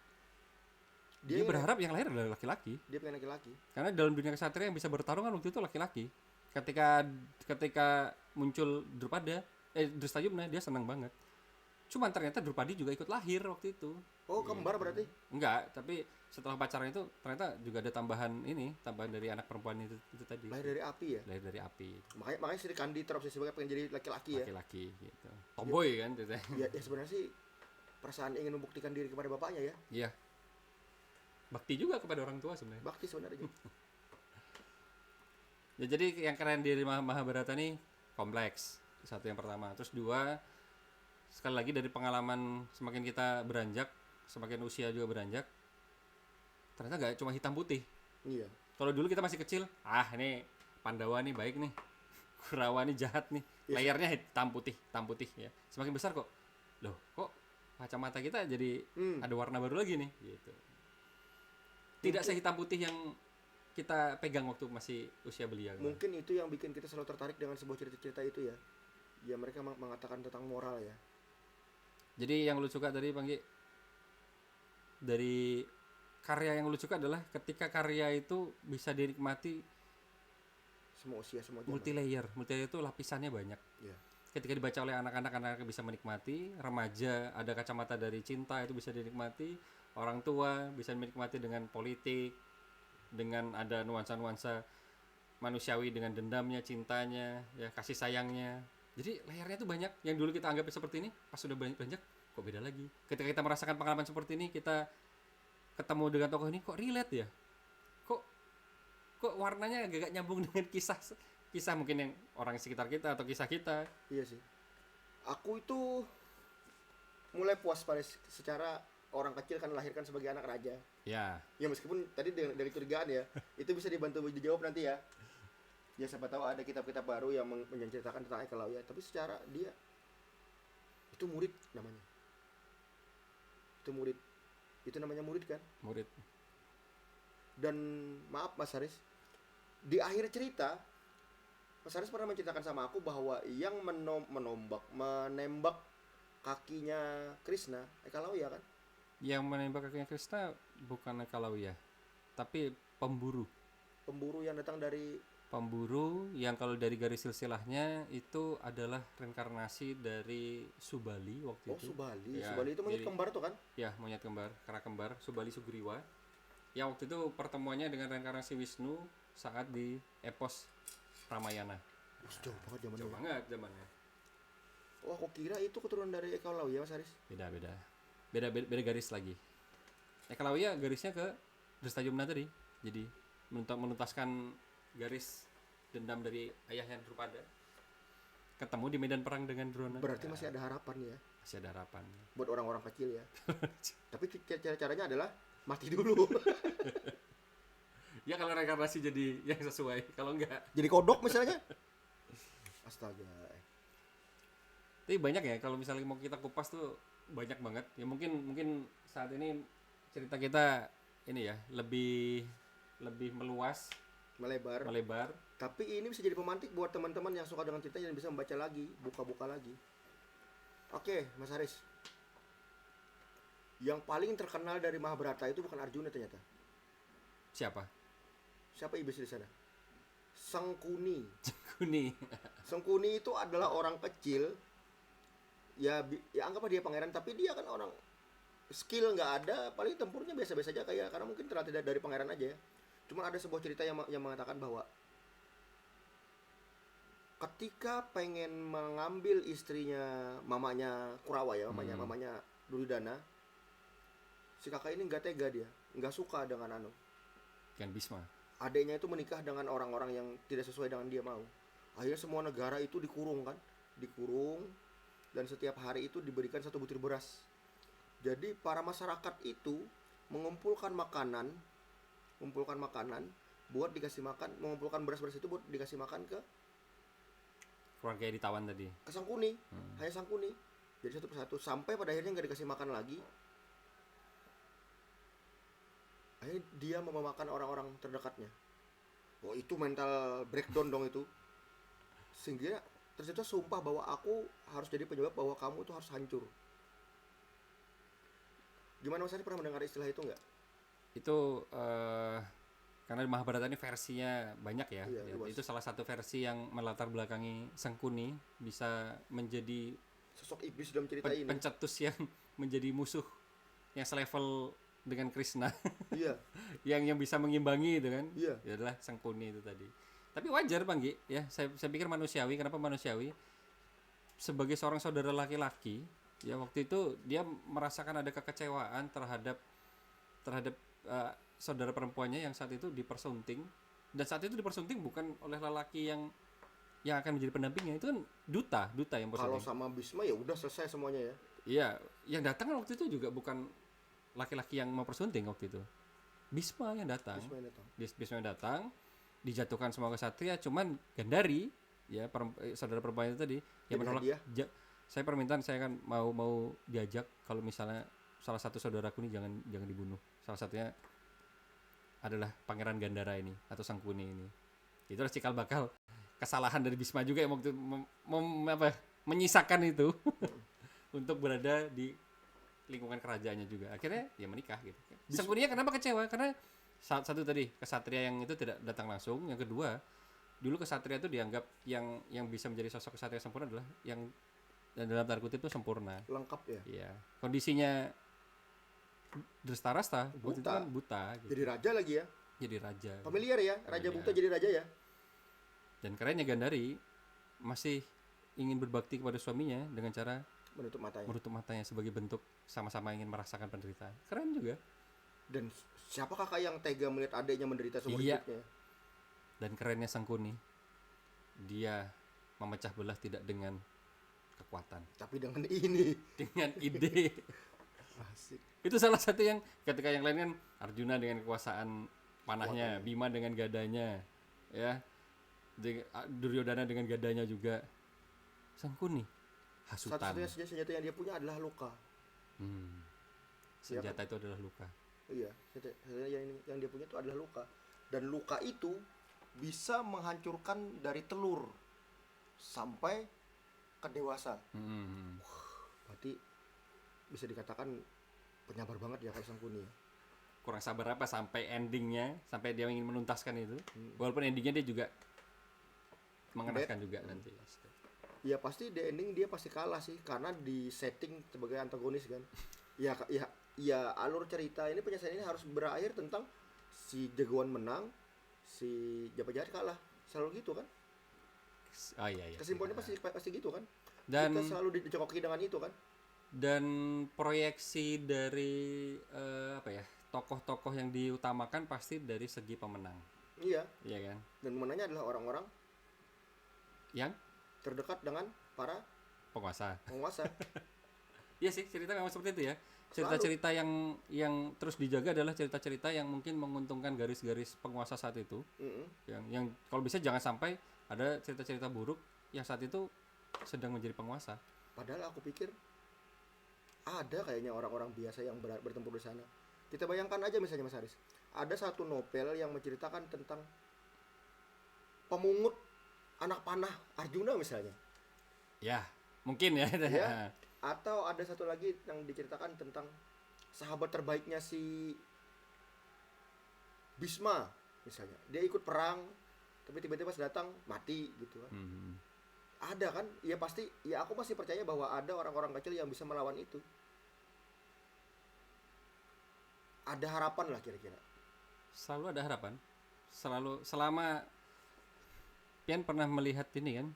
dia berharap yang lahir adalah laki-laki. Dia pengen laki-laki. Karena dalam dunia kesatria yang bisa bertarung kan waktu itu laki-laki. Ketika muncul Drestayumna, dia senang banget. Cuman ternyata Drupadi juga ikut lahir waktu itu. Oh, kembar berarti? Enggak, tapi setelah pacaran itu ternyata juga ada tambahan dari anak perempuan itu tadi. Lahir dari api ya? Lahir dari api. Makanya Sri Kandi terobsesi banget pengen jadi laki-laki ya? Laki-laki gitu. Tomboy kan ceritanya. Ya sebenarnya sih perasaan ingin membuktikan diri kepada bapaknya ya. Iya. Bakti juga kepada orang tua sebenarnya. Bakti sebenarnya. Ya, jadi yang keren di Mahabharata nih kompleks. Satu yang pertama. Terus dua, sekali lagi dari pengalaman semakin kita beranjak, semakin usia juga beranjak, ternyata gak cuma hitam putih. Iya. Kalau dulu kita masih kecil, ini Pandawa nih baik nih, Kurawa nih jahat nih, layarnya hitam putih ya. Semakin besar kok, loh kok kacamata kita jadi ada warna baru lagi nih, gitu. Tidak sehitam putih yang kita pegang waktu masih usia belia. Mungkin itu yang bikin kita selalu tertarik dengan sebuah cerita-cerita itu ya. Ya mereka mengatakan tentang moral ya. Jadi yang lu suka tadi Panggi, dari karya yang lu suka adalah ketika karya itu bisa dinikmati Semua usia, semua zaman. multi layer itu lapisannya banyak. Ya. Ketika dibaca oleh anak-anak bisa menikmati, remaja ada kacamata dari cinta itu bisa dinikmati, orang tua bisa menikmati dengan politik, dengan ada nuansa-nuansa manusiawi dengan dendamnya, cintanya, ya kasih sayangnya. Jadi layarnya itu banyak. Yang dulu kita anggap seperti ini, pas sudah banyak kok beda lagi. Ketika kita merasakan pengalaman seperti ini, kita ketemu dengan tokoh ini kok relate ya. Kok warnanya agak nyambung dengan kisah mungkin yang orang sekitar kita atau kisah kita. Iya sih. Aku itu mulai puas pada secara orang kecil kan dilahirkan sebagai anak raja. Ya. Ya meskipun tadi dari curigaan ya, itu bisa dibantu dijawab nanti ya. Ya siapa tahu ada kitab-kitab baru yang menceritakan tentang Eka Lawya, tapi secara dia itu murid namanya. Itu murid. Itu namanya murid kan? Murid. Dan maaf Mas Haris, di akhir cerita Mas Haris pernah menceritakan sama aku bahwa yang menembak kakinya Krishna Eka Lawya kan? Yang menembak kakinya Krishna bukan Eka Lawya, tapi pemburu Yang datang dari yang kalau dari garis silsilahnya itu adalah reinkarnasi dari Subali waktu itu. Subali. Ya, Subali itu monyet kembar tuh kan? Ya, monyet kembar, kera kembar, Subali Sugriwa. Yang waktu itu pertemuannya dengan reinkarnasi Wisnu saat di epos Ramayana. Jauh banget zamannya. Jauh banget zamannya. Oh, aku kira itu keturunan dari Eka Lawya Mas Haris. Beda garis lagi. Eka Lawya garisnya ke Drestayumna tadi. Jadi menuntaskan garis dendam dari ayahnya Drupada. Ketemu di medan perang dengan Drona. Berarti masih ada harapan ya. Masih ada harapan. Buat orang-orang kecil ya. Tapi caranya adalah mati dulu. Ya kalau reinkarnasi jadi yang sesuai, kalau enggak jadi kodok misalnya. Astaga. tapi banyak ya kalau misalnya mau kita kupas tuh banyak banget ya. Mungkin saat ini cerita kita ini ya lebih meluas, melebar. Tapi ini bisa jadi pemantik buat teman-teman yang suka dengan cerita yang bisa membaca lagi, buka-buka lagi. Oke, Mas Haris. Yang paling terkenal dari Mahabharata itu bukan Arjuna ternyata. Siapa Iblis di sana? Sangkuni. Kuni. Sangkuni itu adalah orang kecil. Ya anggaplah dia pangeran, tapi dia kan orang skill nggak ada, paling tempurnya biasa-biasa aja kayak karena mungkin terlatih dari pangeran aja ya. Cuma ada sebuah cerita yang mengatakan bahwa ketika pengen mengambil istrinya mamanya Kurawa ya, mamanya Duryodhana, si kakak ini nggak tega, dia nggak suka dengan Bhisma. adiknya itu menikah dengan orang-orang yang tidak sesuai dengan dia mau. Akhirnya semua negara itu dikurung, dan setiap hari itu diberikan 1 butir beras. Jadi para masyarakat itu mengumpulkan makanan buat dikasih makan, mengumpulkan beras-beras itu buat dikasih makan ke Keluarga yang ditawan tadi. ke Sangkuni. Hanya Sangkuni. Jadi satu persatu sampai pada akhirnya nggak dikasih makan lagi. Akhirnya dia mau memakan orang-orang terdekatnya. Oh, itu mental breakdown dong itu. Sehingga tercipta sumpah bahwa aku harus jadi penyebab bahwa kamu itu harus hancur. Gimana Mas Ari, pernah mendengar istilah itu nggak? Itu karena di Mahabharata ini versinya banyak ya. Iya, Itu salah satu versi yang melatar belakangi Sangkuni bisa menjadi Sosok iblis dalam cerita ini. pencetus yang menjadi musuh yang selevel dengan Krishna. Iya. yang bisa mengimbangi itu kan. Iya. Ya adalah Sangkuni itu tadi. Tapi wajar Panggi ya, saya pikir manusiawi. Kenapa manusiawi? Sebagai seorang saudara laki-laki, ya waktu itu dia merasakan ada kekecewaan terhadap saudara perempuannya yang saat itu dipersunting, dan saat itu dipersunting bukan oleh lelaki yang akan menjadi pendampingnya, itu kan duta yang bersunting. Kalau sama Bhisma ya udah selesai semuanya ya. Iya, yang datang waktu itu juga bukan laki-laki yang mau persunting waktu itu. Bhisma yang datang. Bhisma yang datang, dijatuhkan semua kesatria, cuman Gandhari ya saudara perempuan itu tadi yang menolak. Saya permintaan, saya kan mau diajak kalau misalnya salah satu saudaraku ini jangan dibunuh. Salah satunya adalah Pangeran Gandara ini atau Sangkuni ini. Itulah cikal bakal kesalahan dari Bisma juga yang waktu menyisakan itu untuk berada di lingkungan kerajaannya juga. Akhirnya dia menikah gitu. Sangkuninya kenapa kecewa? Karena satu tadi kesatria yang itu tidak datang langsung. Yang kedua, dulu kesatria itu dianggap yang bisa menjadi sosok kesatria sempurna adalah yang dan dalam tanda kutip itu sempurna. Lengkap ya. Iya. Kondisinya Drestarasta waktu itu kan buta gitu. Jadi raja lagi ya. Jadi raja. Familiar ya, raja Familiar. buta jadi raja ya. Dan kerennya Gandari masih ingin berbakti kepada suaminya dengan cara Menutup matanya. sebagai bentuk sama-sama ingin merasakan penderitaan. Keren juga. Dan siapa kakak yang tega melihat adiknya menderita seumur Iya. hidupnya? Dan kerennya Sangkuni, dia memecah belah tidak dengan kekuatan, Tapi dengan ini. dengan ide. Asik. Itu salah satu yang ketika yang lain kan Arjuna dengan kekuasaan panahnya, Bima dengan gadanya, ya, Duryodhana dengan gadanya juga. Sangkuni hasutan. Satu-satunya senjata yang dia punya adalah luka. Senjata itu adalah luka. Iya, senjata yang dia punya itu adalah luka. Dan luka itu bisa menghancurkan dari telur sampai ke dewasa. Berarti bisa dikatakan penyabar banget ya kalau Sangkuni ya. Kurang sabar apa sampai endingnya, sampai dia ingin menuntaskan itu. Walaupun endingnya dia juga mengenaskan juga nanti. Ya pasti di ending dia pasti kalah sih karena di setting sebagai antagonis kan. Ya alur cerita ini penyelesaian ini harus berakhir tentang si jagoan menang, si Jabat Jahat kalah. Selalu gitu kan? Oh iya. Kesimpulannya pasti gitu kan? Dan kita selalu dicokoki dengan itu kan? Dan proyeksi dari tokoh-tokoh yang diutamakan pasti dari segi pemenang. Iya. Iya kan? Dan pemenangnya adalah orang-orang yang terdekat dengan para penguasa. Iya sih, cerita memang seperti itu ya. Cerita-cerita yang terus dijaga adalah cerita-cerita yang mungkin menguntungkan garis-garis penguasa saat itu. Yang kalau bisa jangan sampai ada cerita-cerita buruk yang saat itu sedang menjadi penguasa. Padahal aku pikir ada kayaknya orang-orang biasa yang bertempur di sana. Kita bayangkan aja misalnya Mas Haris, ada satu novel yang menceritakan tentang pemungut anak panah Arjuna misalnya. Ya, mungkin ya. Ya. Atau ada satu lagi yang diceritakan tentang sahabat terbaiknya si Bisma misalnya. Dia ikut perang tapi tiba-tiba pas datang mati gitu kan. Ada kan? Ya pasti, ya aku masih percaya bahwa ada orang-orang kecil yang bisa melawan itu. Ada harapan lah kira-kira. Selalu ada harapan. Selama Pian pernah melihat ini kan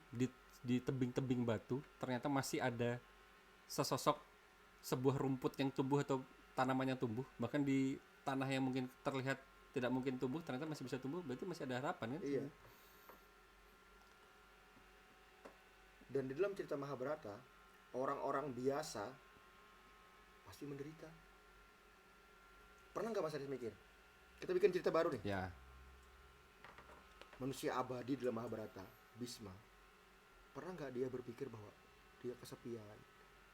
di tebing-tebing batu ternyata masih ada sesosok sebuah rumput yang tumbuh atau tanaman yang tumbuh, bahkan di tanah yang mungkin terlihat tidak mungkin tumbuh ternyata masih bisa tumbuh, berarti masih ada harapan kan? Iya. Dan di dalam cerita Mahabharata, orang-orang biasa pasti menderita. Pernah nggak Mas Haris mikir? Kita bikin cerita baru nih. Ya. Manusia abadi dalam Mahabharata, Bisma. Pernah nggak dia berpikir bahwa dia kesepian,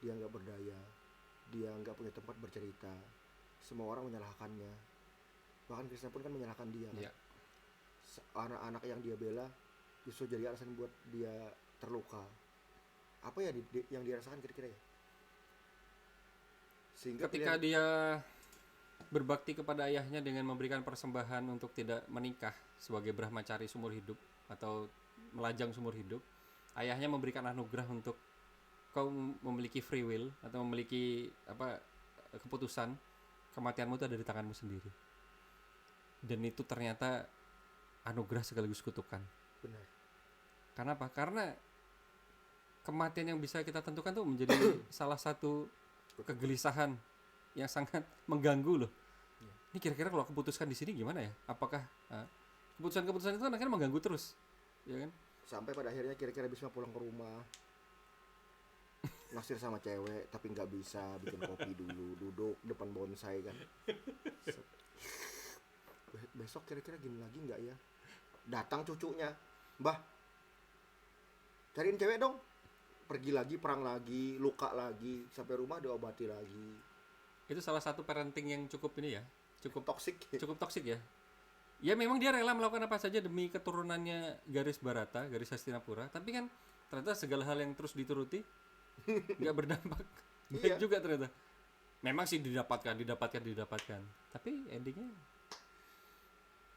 dia nggak berdaya, dia nggak punya tempat bercerita, semua orang menyalahkannya, bahkan Krishna pun kan menyalahkan dia kan? Ya. Anak-anak yang dia bela justru jadi alasan buat dia terluka. Apa ya yang dirasakan kira-kira ya? Sehingga Ketika dia berbakti kepada ayahnya dengan memberikan persembahan untuk tidak menikah sebagai brahmacari seumur hidup atau melajang seumur hidup, ayahnya memberikan anugerah untuk kau memiliki free will atau memiliki keputusan, kematianmu itu ada di tanganmu sendiri. Dan itu ternyata anugerah sekaligus kutukan. Benar. Kenapa? Karena kematian yang bisa kita tentukan tuh menjadi salah satu kegelisahan yang sangat mengganggu loh. Ini kira-kira kalau aku putuskan di sini gimana ya? Apakah keputusan-keputusan itu kan akhirnya mengganggu terus, ya kan? Sampai pada akhirnya kira-kira Bisma pulang ke rumah, naksir sama cewek tapi nggak bisa, bikin kopi dulu, duduk depan bonsai kan. Besok kira-kira gini lagi nggak ya? Datang cucunya, Mbah, cariin cewek dong. Pergi lagi, perang lagi, luka lagi, sampai rumah diobati lagi. Itu salah satu parenting yang cukup ini ya, cukup Toksik. toksik ya. Ya memang dia rela melakukan apa saja demi keturunannya garis Barata, garis Hastinapura, tapi kan ternyata segala hal yang terus dituruti nggak berdampak baik Iya. juga ternyata. Memang sih didapatkan, tapi endingnya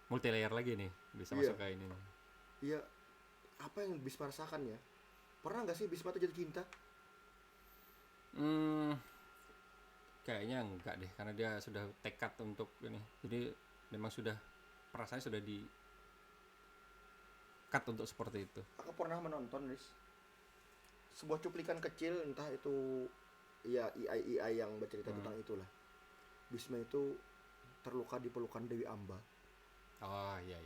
multi layer lagi nih, bisa Iya. masuk ke ini nih. Iya, apa yang Bisma rasakan ya? Pernah nggak sih Bisma tuh jatuh cinta? Kayaknya enggak deh, karena dia sudah tekad untuk ini, jadi memang sudah perasaannya sudah di cut untuk seperti itu. Aku pernah menonton, Riz, sebuah cuplikan kecil, entah itu ya AI yang bercerita tentang itulah. Bisma itu terluka di pelukan Dewi Amba. Oh iya.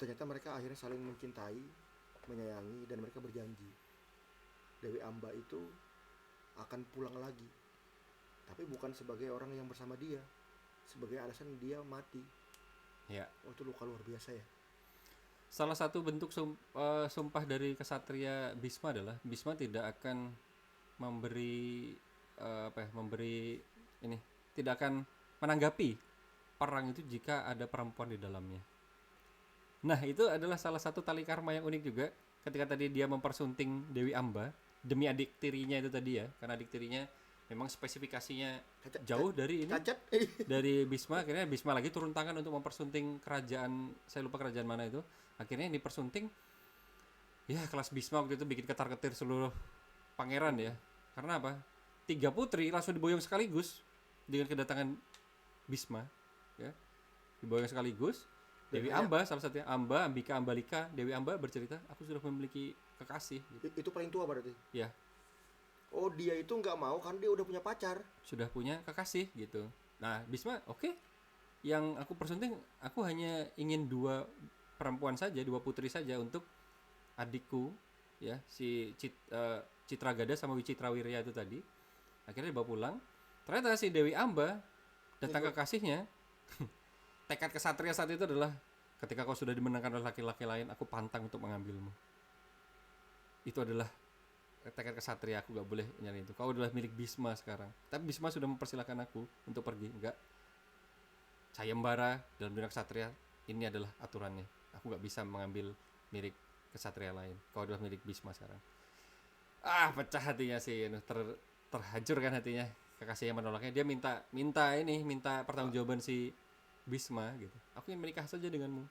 Ternyata mereka akhirnya saling mencintai, menyayangi, dan mereka berjanji Dewi Amba itu akan pulang lagi, tapi bukan sebagai orang yang bersama dia, sebagai alasan dia mati. Ya. Oh, itu luka luar biasa ya. Salah satu bentuk sumpah dari kesatria Bisma adalah Bisma tidak akan memberi memberi ini, tidak akan menanggapi perang itu jika ada perempuan di dalamnya. Nah, itu adalah salah satu tali karma yang unik juga. Ketika tadi dia mempersunting Dewi Amba demi adik tirinya itu tadi ya, karena adik tirinya memang spesifikasinya jauh dari ini, Cacat. dari Bisma. Akhirnya Bisma lagi turun tangan untuk mempersunting kerajaan, saya lupa kerajaan mana itu. Akhirnya yang dipersunting ya kelas Bisma waktu itu bikin ketar-ketir seluruh pangeran ya. Karena apa? 3 putri langsung diboyong sekaligus dengan kedatangan Bisma ya. Diboyong sekaligus. Dewi Amba salah satunya, Amba, Ambika, Ambalika, Dewi Amba bercerita, aku sudah memiliki kekasih gitu. Itu paling tua berarti. Ya, Oh, dia itu nggak mau kan dia udah punya pacar. sudah punya kekasih gitu. Nah, Bisma, oke. Yang aku persunting, aku hanya ingin 2 perempuan saja, 2 putri saja untuk adikku ya, si Citragada sama Wicitrawirya itu tadi. Akhirnya dibawa pulang. Ternyata si Dewi Amba datang ke kekasihnya. Tekad kesatria saat itu adalah ketika kau sudah dimenangkan oleh laki-laki lain, aku pantang untuk mengambilmu. Itu adalah tekad kesatria, aku gak boleh nyari itu. Kau adalah milik Bisma sekarang. Tapi Bisma sudah mempersilahkan aku untuk pergi. Enggak. Sayembara dalam dunia kesatria, ini adalah aturannya. Aku gak bisa mengambil milik kesatria lain. Kau adalah milik Bisma sekarang. Pecah hatinya sih, terhancurkan hatinya. Kekasihnya menolaknya. Dia minta pertanggungjawaban si Bisma gitu. Aku ingin menikah saja denganmu.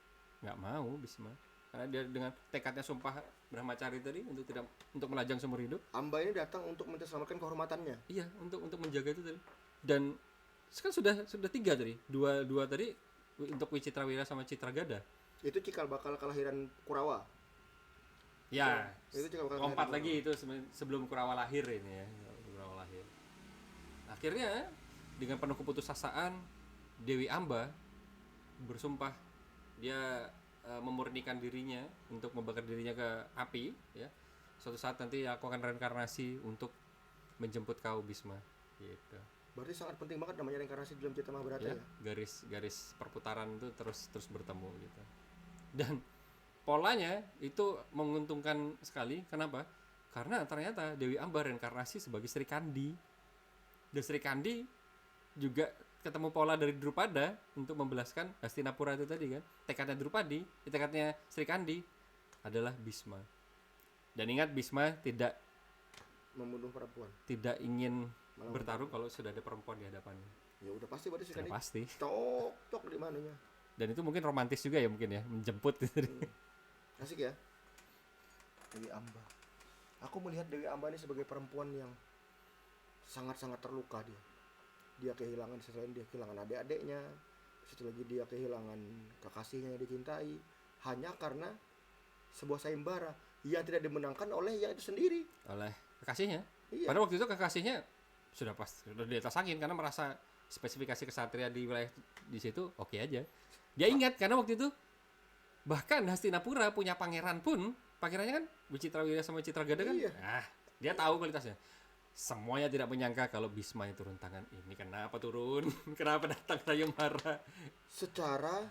Nggak mau Bisma. Karena dia dengan tekadnya sumpah Brahmacari tadi untuk melajang seumur hidup. Amba ini datang untuk menyelamatkan kehormatannya. Iya, untuk menjaga itu tadi. Dan kan sudah 3 tadi. Dua tadi untuk Wicitrawira sama Citragada. Itu cikal bakal kelahiran Kurawa. Ya, Itu cikal bakal lompat kelahiran lagi itu sebelum Kurawa lahir ini ya. Kurawa lahir. Akhirnya dengan penuh keputusasaan Dewi Amba bersumpah dia memurnikan dirinya untuk membakar dirinya ke api ya. Suatu saat nanti aku akan reinkarnasi untuk menjemput kau Bisma gitu. Berarti sangat penting banget namanya reinkarnasi dalam cerita Mahabharata ya. Garis perputaran itu terus bertemu gitu. Dan polanya itu menguntungkan sekali. Kenapa? Karena ternyata Dewi Amba reinkarnasi sebagai Sri Kandi. Dan Sri Kandi juga ketemu pola dari Drupada untuk membelaskan Hastinapura itu tadi kan. Tekadnya Drupadi, tekadnya Sri Kandi adalah Bisma. Dan ingat, Bisma tidak Membunuh perempuan. ingin Malah bertarung kalau sudah ada perempuan di hadapannya. Ya udah pasti berarti Sudah sekali. pasti. Tok di mananya. Dan itu mungkin romantis juga ya, mungkin ya, menjemput gitu. Asik ya. Dewi Amba. Aku melihat Dewi Amba ini sebagai perempuan yang sangat-sangat terluka dia. Dia kehilangan, selain dia kehilangan adik-adiknya, satu lagi dia kehilangan kekasihnya yang dicintai hanya karena sebuah sayembara yang tidak dimenangkan oleh yang itu sendiri. Oleh kekasihnya. Iya. Pada waktu itu kekasihnya sudah di atas angin karena merasa spesifikasi kesatria di wilayah di situ oke aja. Dia ingat karena waktu itu bahkan Hastinapura punya pangeran pun, pangerannya kan Wicitrawira sama Citragada kan. Iya. Nah, dia tahu kualitasnya. Semuanya tidak menyangka kalau Bisma yang turun tangan. Ini kenapa turun? Kenapa datang sayembara? Secara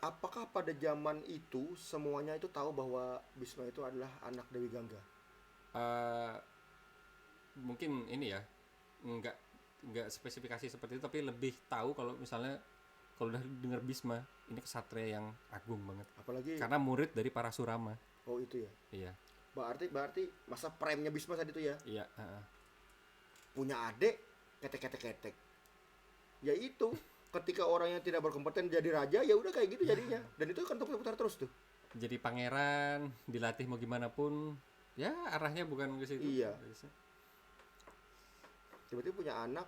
apakah pada zaman itu semuanya itu tahu bahwa Bisma itu adalah anak Dewi Gangga? Mungkin ini ya, enggak spesifikasi seperti itu, tapi lebih tahu kalau misalnya kalau udah dengar Bisma, ini kesatria yang agung banget. Apalagi Karena murid dari Parasurama. oh itu ya. Iya. Berarti masa prime-nya Bisma saat itu ya. Iya, heeh. Punya adik ketek. Ya itu, ketika orang yang tidak berkompeten jadi raja ya udah kayak gitu jadinya. Dan itu kan putar terus tuh. Jadi pangeran, dilatih mau gimana pun, ya arahnya bukan ke situ. Iya. Tiba-tiba punya anak,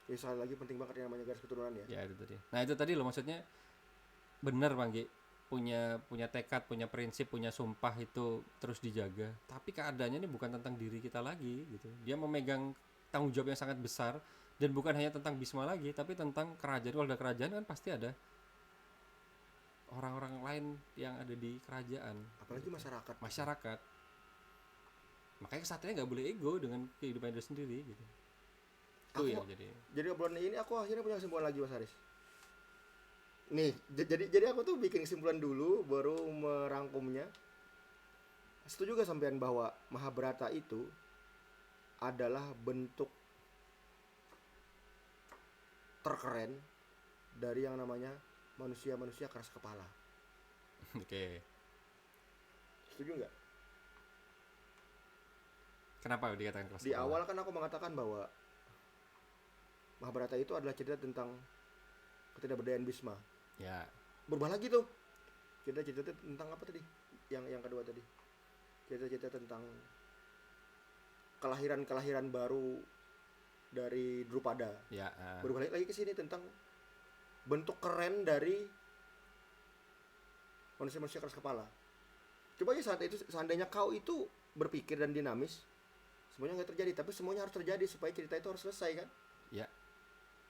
ya sekali lagi penting banget yang namanya garis keturunan ya. Ya itu tadi. Nah itu tadi loh maksudnya benar Bang Gi. Punya tekad, punya prinsip, punya sumpah itu terus dijaga. Tapi keadaannya ini bukan tentang diri kita lagi gitu. Dia memegang tanggung jawab yang sangat besar dan bukan hanya tentang Bisma lagi, tapi tentang kerajaan. Kalau ada kerajaan kan pasti ada orang-orang lain yang ada di kerajaan. Apalagi Masyarakat. Makanya kesatria nggak boleh ego dengan kehidupan dia sendiri gitu. Itu ya Jadi obrolan ini aku akhirnya punya kesimpulan lagi Mas Haris. Nih, jadi aku tuh bikin kesimpulan dulu baru merangkumnya. Setuju gak sampean bahwa Mahabharata itu adalah bentuk terkeren dari yang namanya manusia keras kepala. Oke. Setuju nggak? Kenapa dikatakan keras Di kepala? awal kan aku mengatakan bahwa Mahabharata itu adalah cerita tentang ketidakberdayaan Bhisma. Ya. Berubah lagi tuh. Cerita tentang apa tadi? Yang kedua tadi. Cerita tentang kelahiran baru dari Drupada. Ya. Berubah lagi ke sini tentang bentuk keren dari manusia keras kepala. Coba aja seandainya kau itu berpikir dan dinamis, semuanya nggak terjadi. Tapi semuanya harus terjadi supaya cerita itu harus selesai kan? Ya.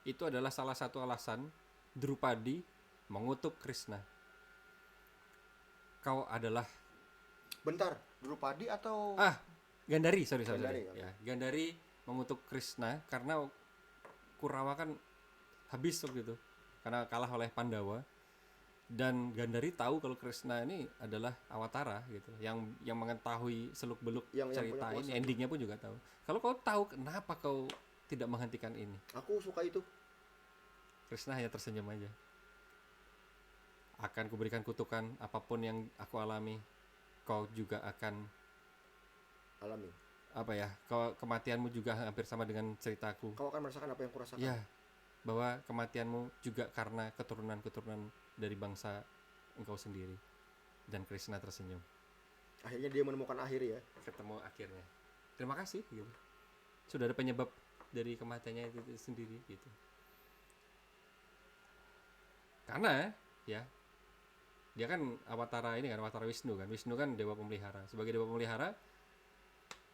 Itu adalah salah satu alasan Drupadi mengutuk Krishna. Kau adalah Bentar, Drupadi atau Gandhari, sorry. Gandhari, Ya, Gandhari mengutuk Krishna karena Kurawa kan habis waktu itu karena kalah oleh Pandawa, dan Gandhari tahu kalau Krishna ini adalah awatara gitu, yang mengetahui seluk-beluk yang cerita punya ini, kuasa. endingnya pun juga tahu. Kalau kau tahu, kenapa kau tidak menghentikan ini? Aku suka itu. Krishna hanya tersenyum aja. Akan kuberikan kutukan apapun yang aku alami, kau juga akan Alami. Kematianmu juga hampir sama dengan ceritaku. Kau akan merasakan apa yang kurasakan. Ya, bahwa kematianmu juga karena keturunan dari bangsa engkau sendiri. Dan Krishna tersenyum. Akhirnya dia menemukan akhir ya. Ketemu akhirnya. Terima kasih gitu. Sudah ada penyebab dari kematiannya itu sendiri gitu. Karena ya dia kan awatara Wisnu kan. Wisnu kan dewa pemelihara. Sebagai dewa pemelihara,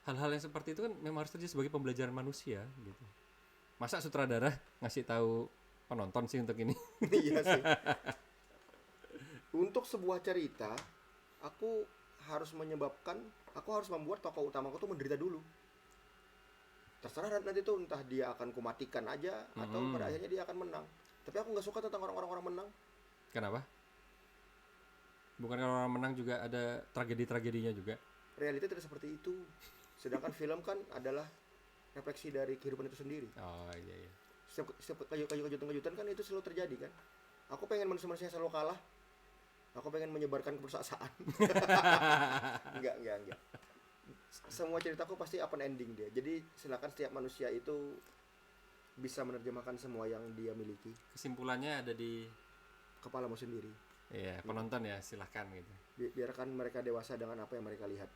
hal-hal yang seperti itu kan memang harus terjadi sebagai pembelajaran manusia gitu. Masa sutradara ngasih tahu penonton sih untuk ini? Iya sih. Untuk sebuah cerita, aku harus membuat tokoh utamaku tuh menderita dulu. Terserah nanti tuh entah dia akan kumatikan aja atau pada akhirnya dia akan menang. Tapi aku nggak suka tentang orang-orang menang. Kenapa? Bukan kalau orang menang juga ada tragedi-tragedinya juga. Realita tidak seperti itu. Sedangkan film kan adalah refleksi dari kehidupan itu sendiri. Oh iya. Setiap kejutan-kejutan kan itu selalu terjadi kan. Aku pengen manusia-manusia selalu kalah. Aku pengen menyebarkan keputusasaan. Enggak. Semua ceritaku pasti open ending dia. Jadi silakan setiap manusia itu bisa menerjemahkan semua yang dia miliki. Kesimpulannya ada di kepalamu sendiri. Iya, penonton ya silahkan gitu. Biarkan mereka dewasa dengan apa yang mereka lihat.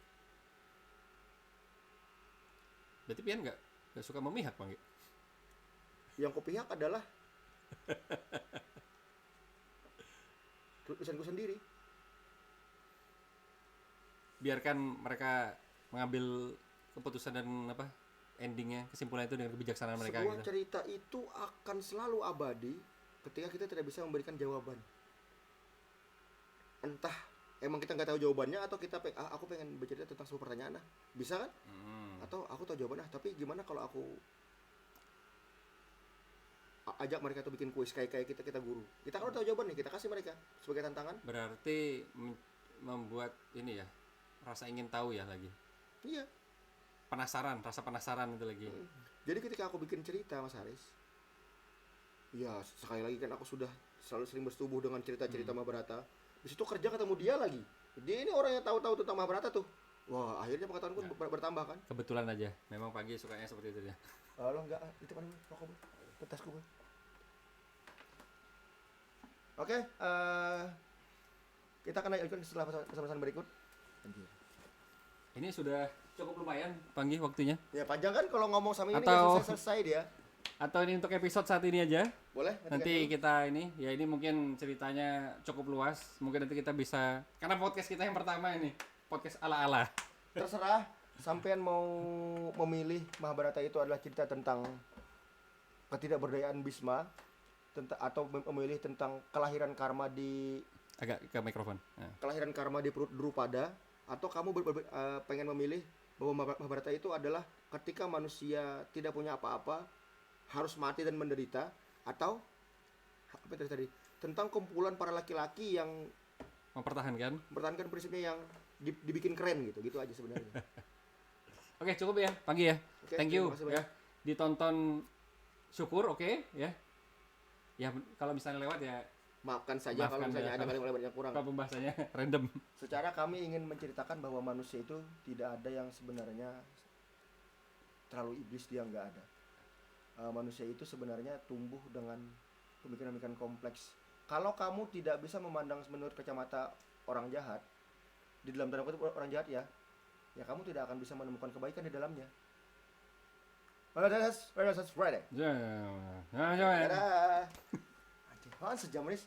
Berarti Pian nggak suka memihak Bang? Yang kupihak adalah tulisanku sendiri. Biarkan mereka mengambil keputusan dan endingnya, kesimpulan itu dengan kebijaksanaan mereka. Sebuah gitu. cerita itu akan selalu abadi ketika kita tidak bisa memberikan jawaban. Entah emang kita nggak tahu jawabannya atau kita aku pengen bercerita tentang sebuah pertanyaan bisa kan? Atau aku tahu jawabannya tapi gimana kalau aku ajak mereka tuh bikin kuis kayak kita guru. Kita kan udah tahu jawabannya, kita kasih mereka sebagai tantangan. Berarti membuat ini ya, rasa ingin tahu ya lagi. Iya. Rasa penasaran itu lagi. Jadi ketika aku bikin cerita Mas Haris, Ya sekali lagi kan aku sudah selalu sering bersetubuh dengan cerita-cerita Mahabharata. Di situ kerja ketemu dia lagi. Dia ini orang yang tahu-tahu tentang Mahabharata tuh. Wah, akhirnya pengetahuanku bertambah kan. Kebetulan aja, memang Pagi sukanya seperti itu ya. Halo enggak, itu kan rokok Boy. Pentasku Boy. Oke, kita akan lanjutkan setelah pesan-pesan berikut. Anjir. Ini sudah cukup lumayan Panggi waktunya. Ya panjang kan kalau ngomong sama ini Atau- nggak selesai dia. Atau ini untuk episode saat ini aja. Boleh? Nanti kita ini, ya ini mungkin ceritanya cukup luas. Mungkin nanti kita bisa, karena podcast kita yang pertama ini, podcast ala-ala. Terserah, sampean mau memilih Mahabharata itu adalah cerita tentang ketidakberdayaan Bhisma, atau memilih tentang kelahiran karma di Agak ke mikrofon. Nah. kelahiran karma di perut Drupada, atau kamu pengen memilih bahwa Mahabharata itu adalah ketika manusia tidak punya apa-apa, harus mati dan menderita, atau apa tadi tentang kumpulan para laki-laki yang Mempertahankan. mempertahankan prinsipnya yang dibikin keren gitu aja sebenarnya. Oke, cukup ya, Panggi ya. Oke, Thank you terima kasih ya. banyak. Ditonton syukur, oke ya. Ya kalau misalnya lewat ya, Maafkan saja kalau Maafkan misalnya ya, ada kalau- kalimat-kalimat yang kurang. kalau pembahasannya random. Secara kami ingin menceritakan bahwa manusia itu tidak ada yang sebenarnya terlalu iblis, dia nggak ada. Manusia itu sebenarnya tumbuh dengan pemikiran-pemikiran kompleks. Kalau kamu tidak bisa memandang menurut kacamata orang jahat, di dalam tanda kutip orang jahat ya kamu tidak akan bisa menemukan kebaikan di dalamnya. That's Friday. Ya, ya, ya. Dadah. Anjir, sejam ini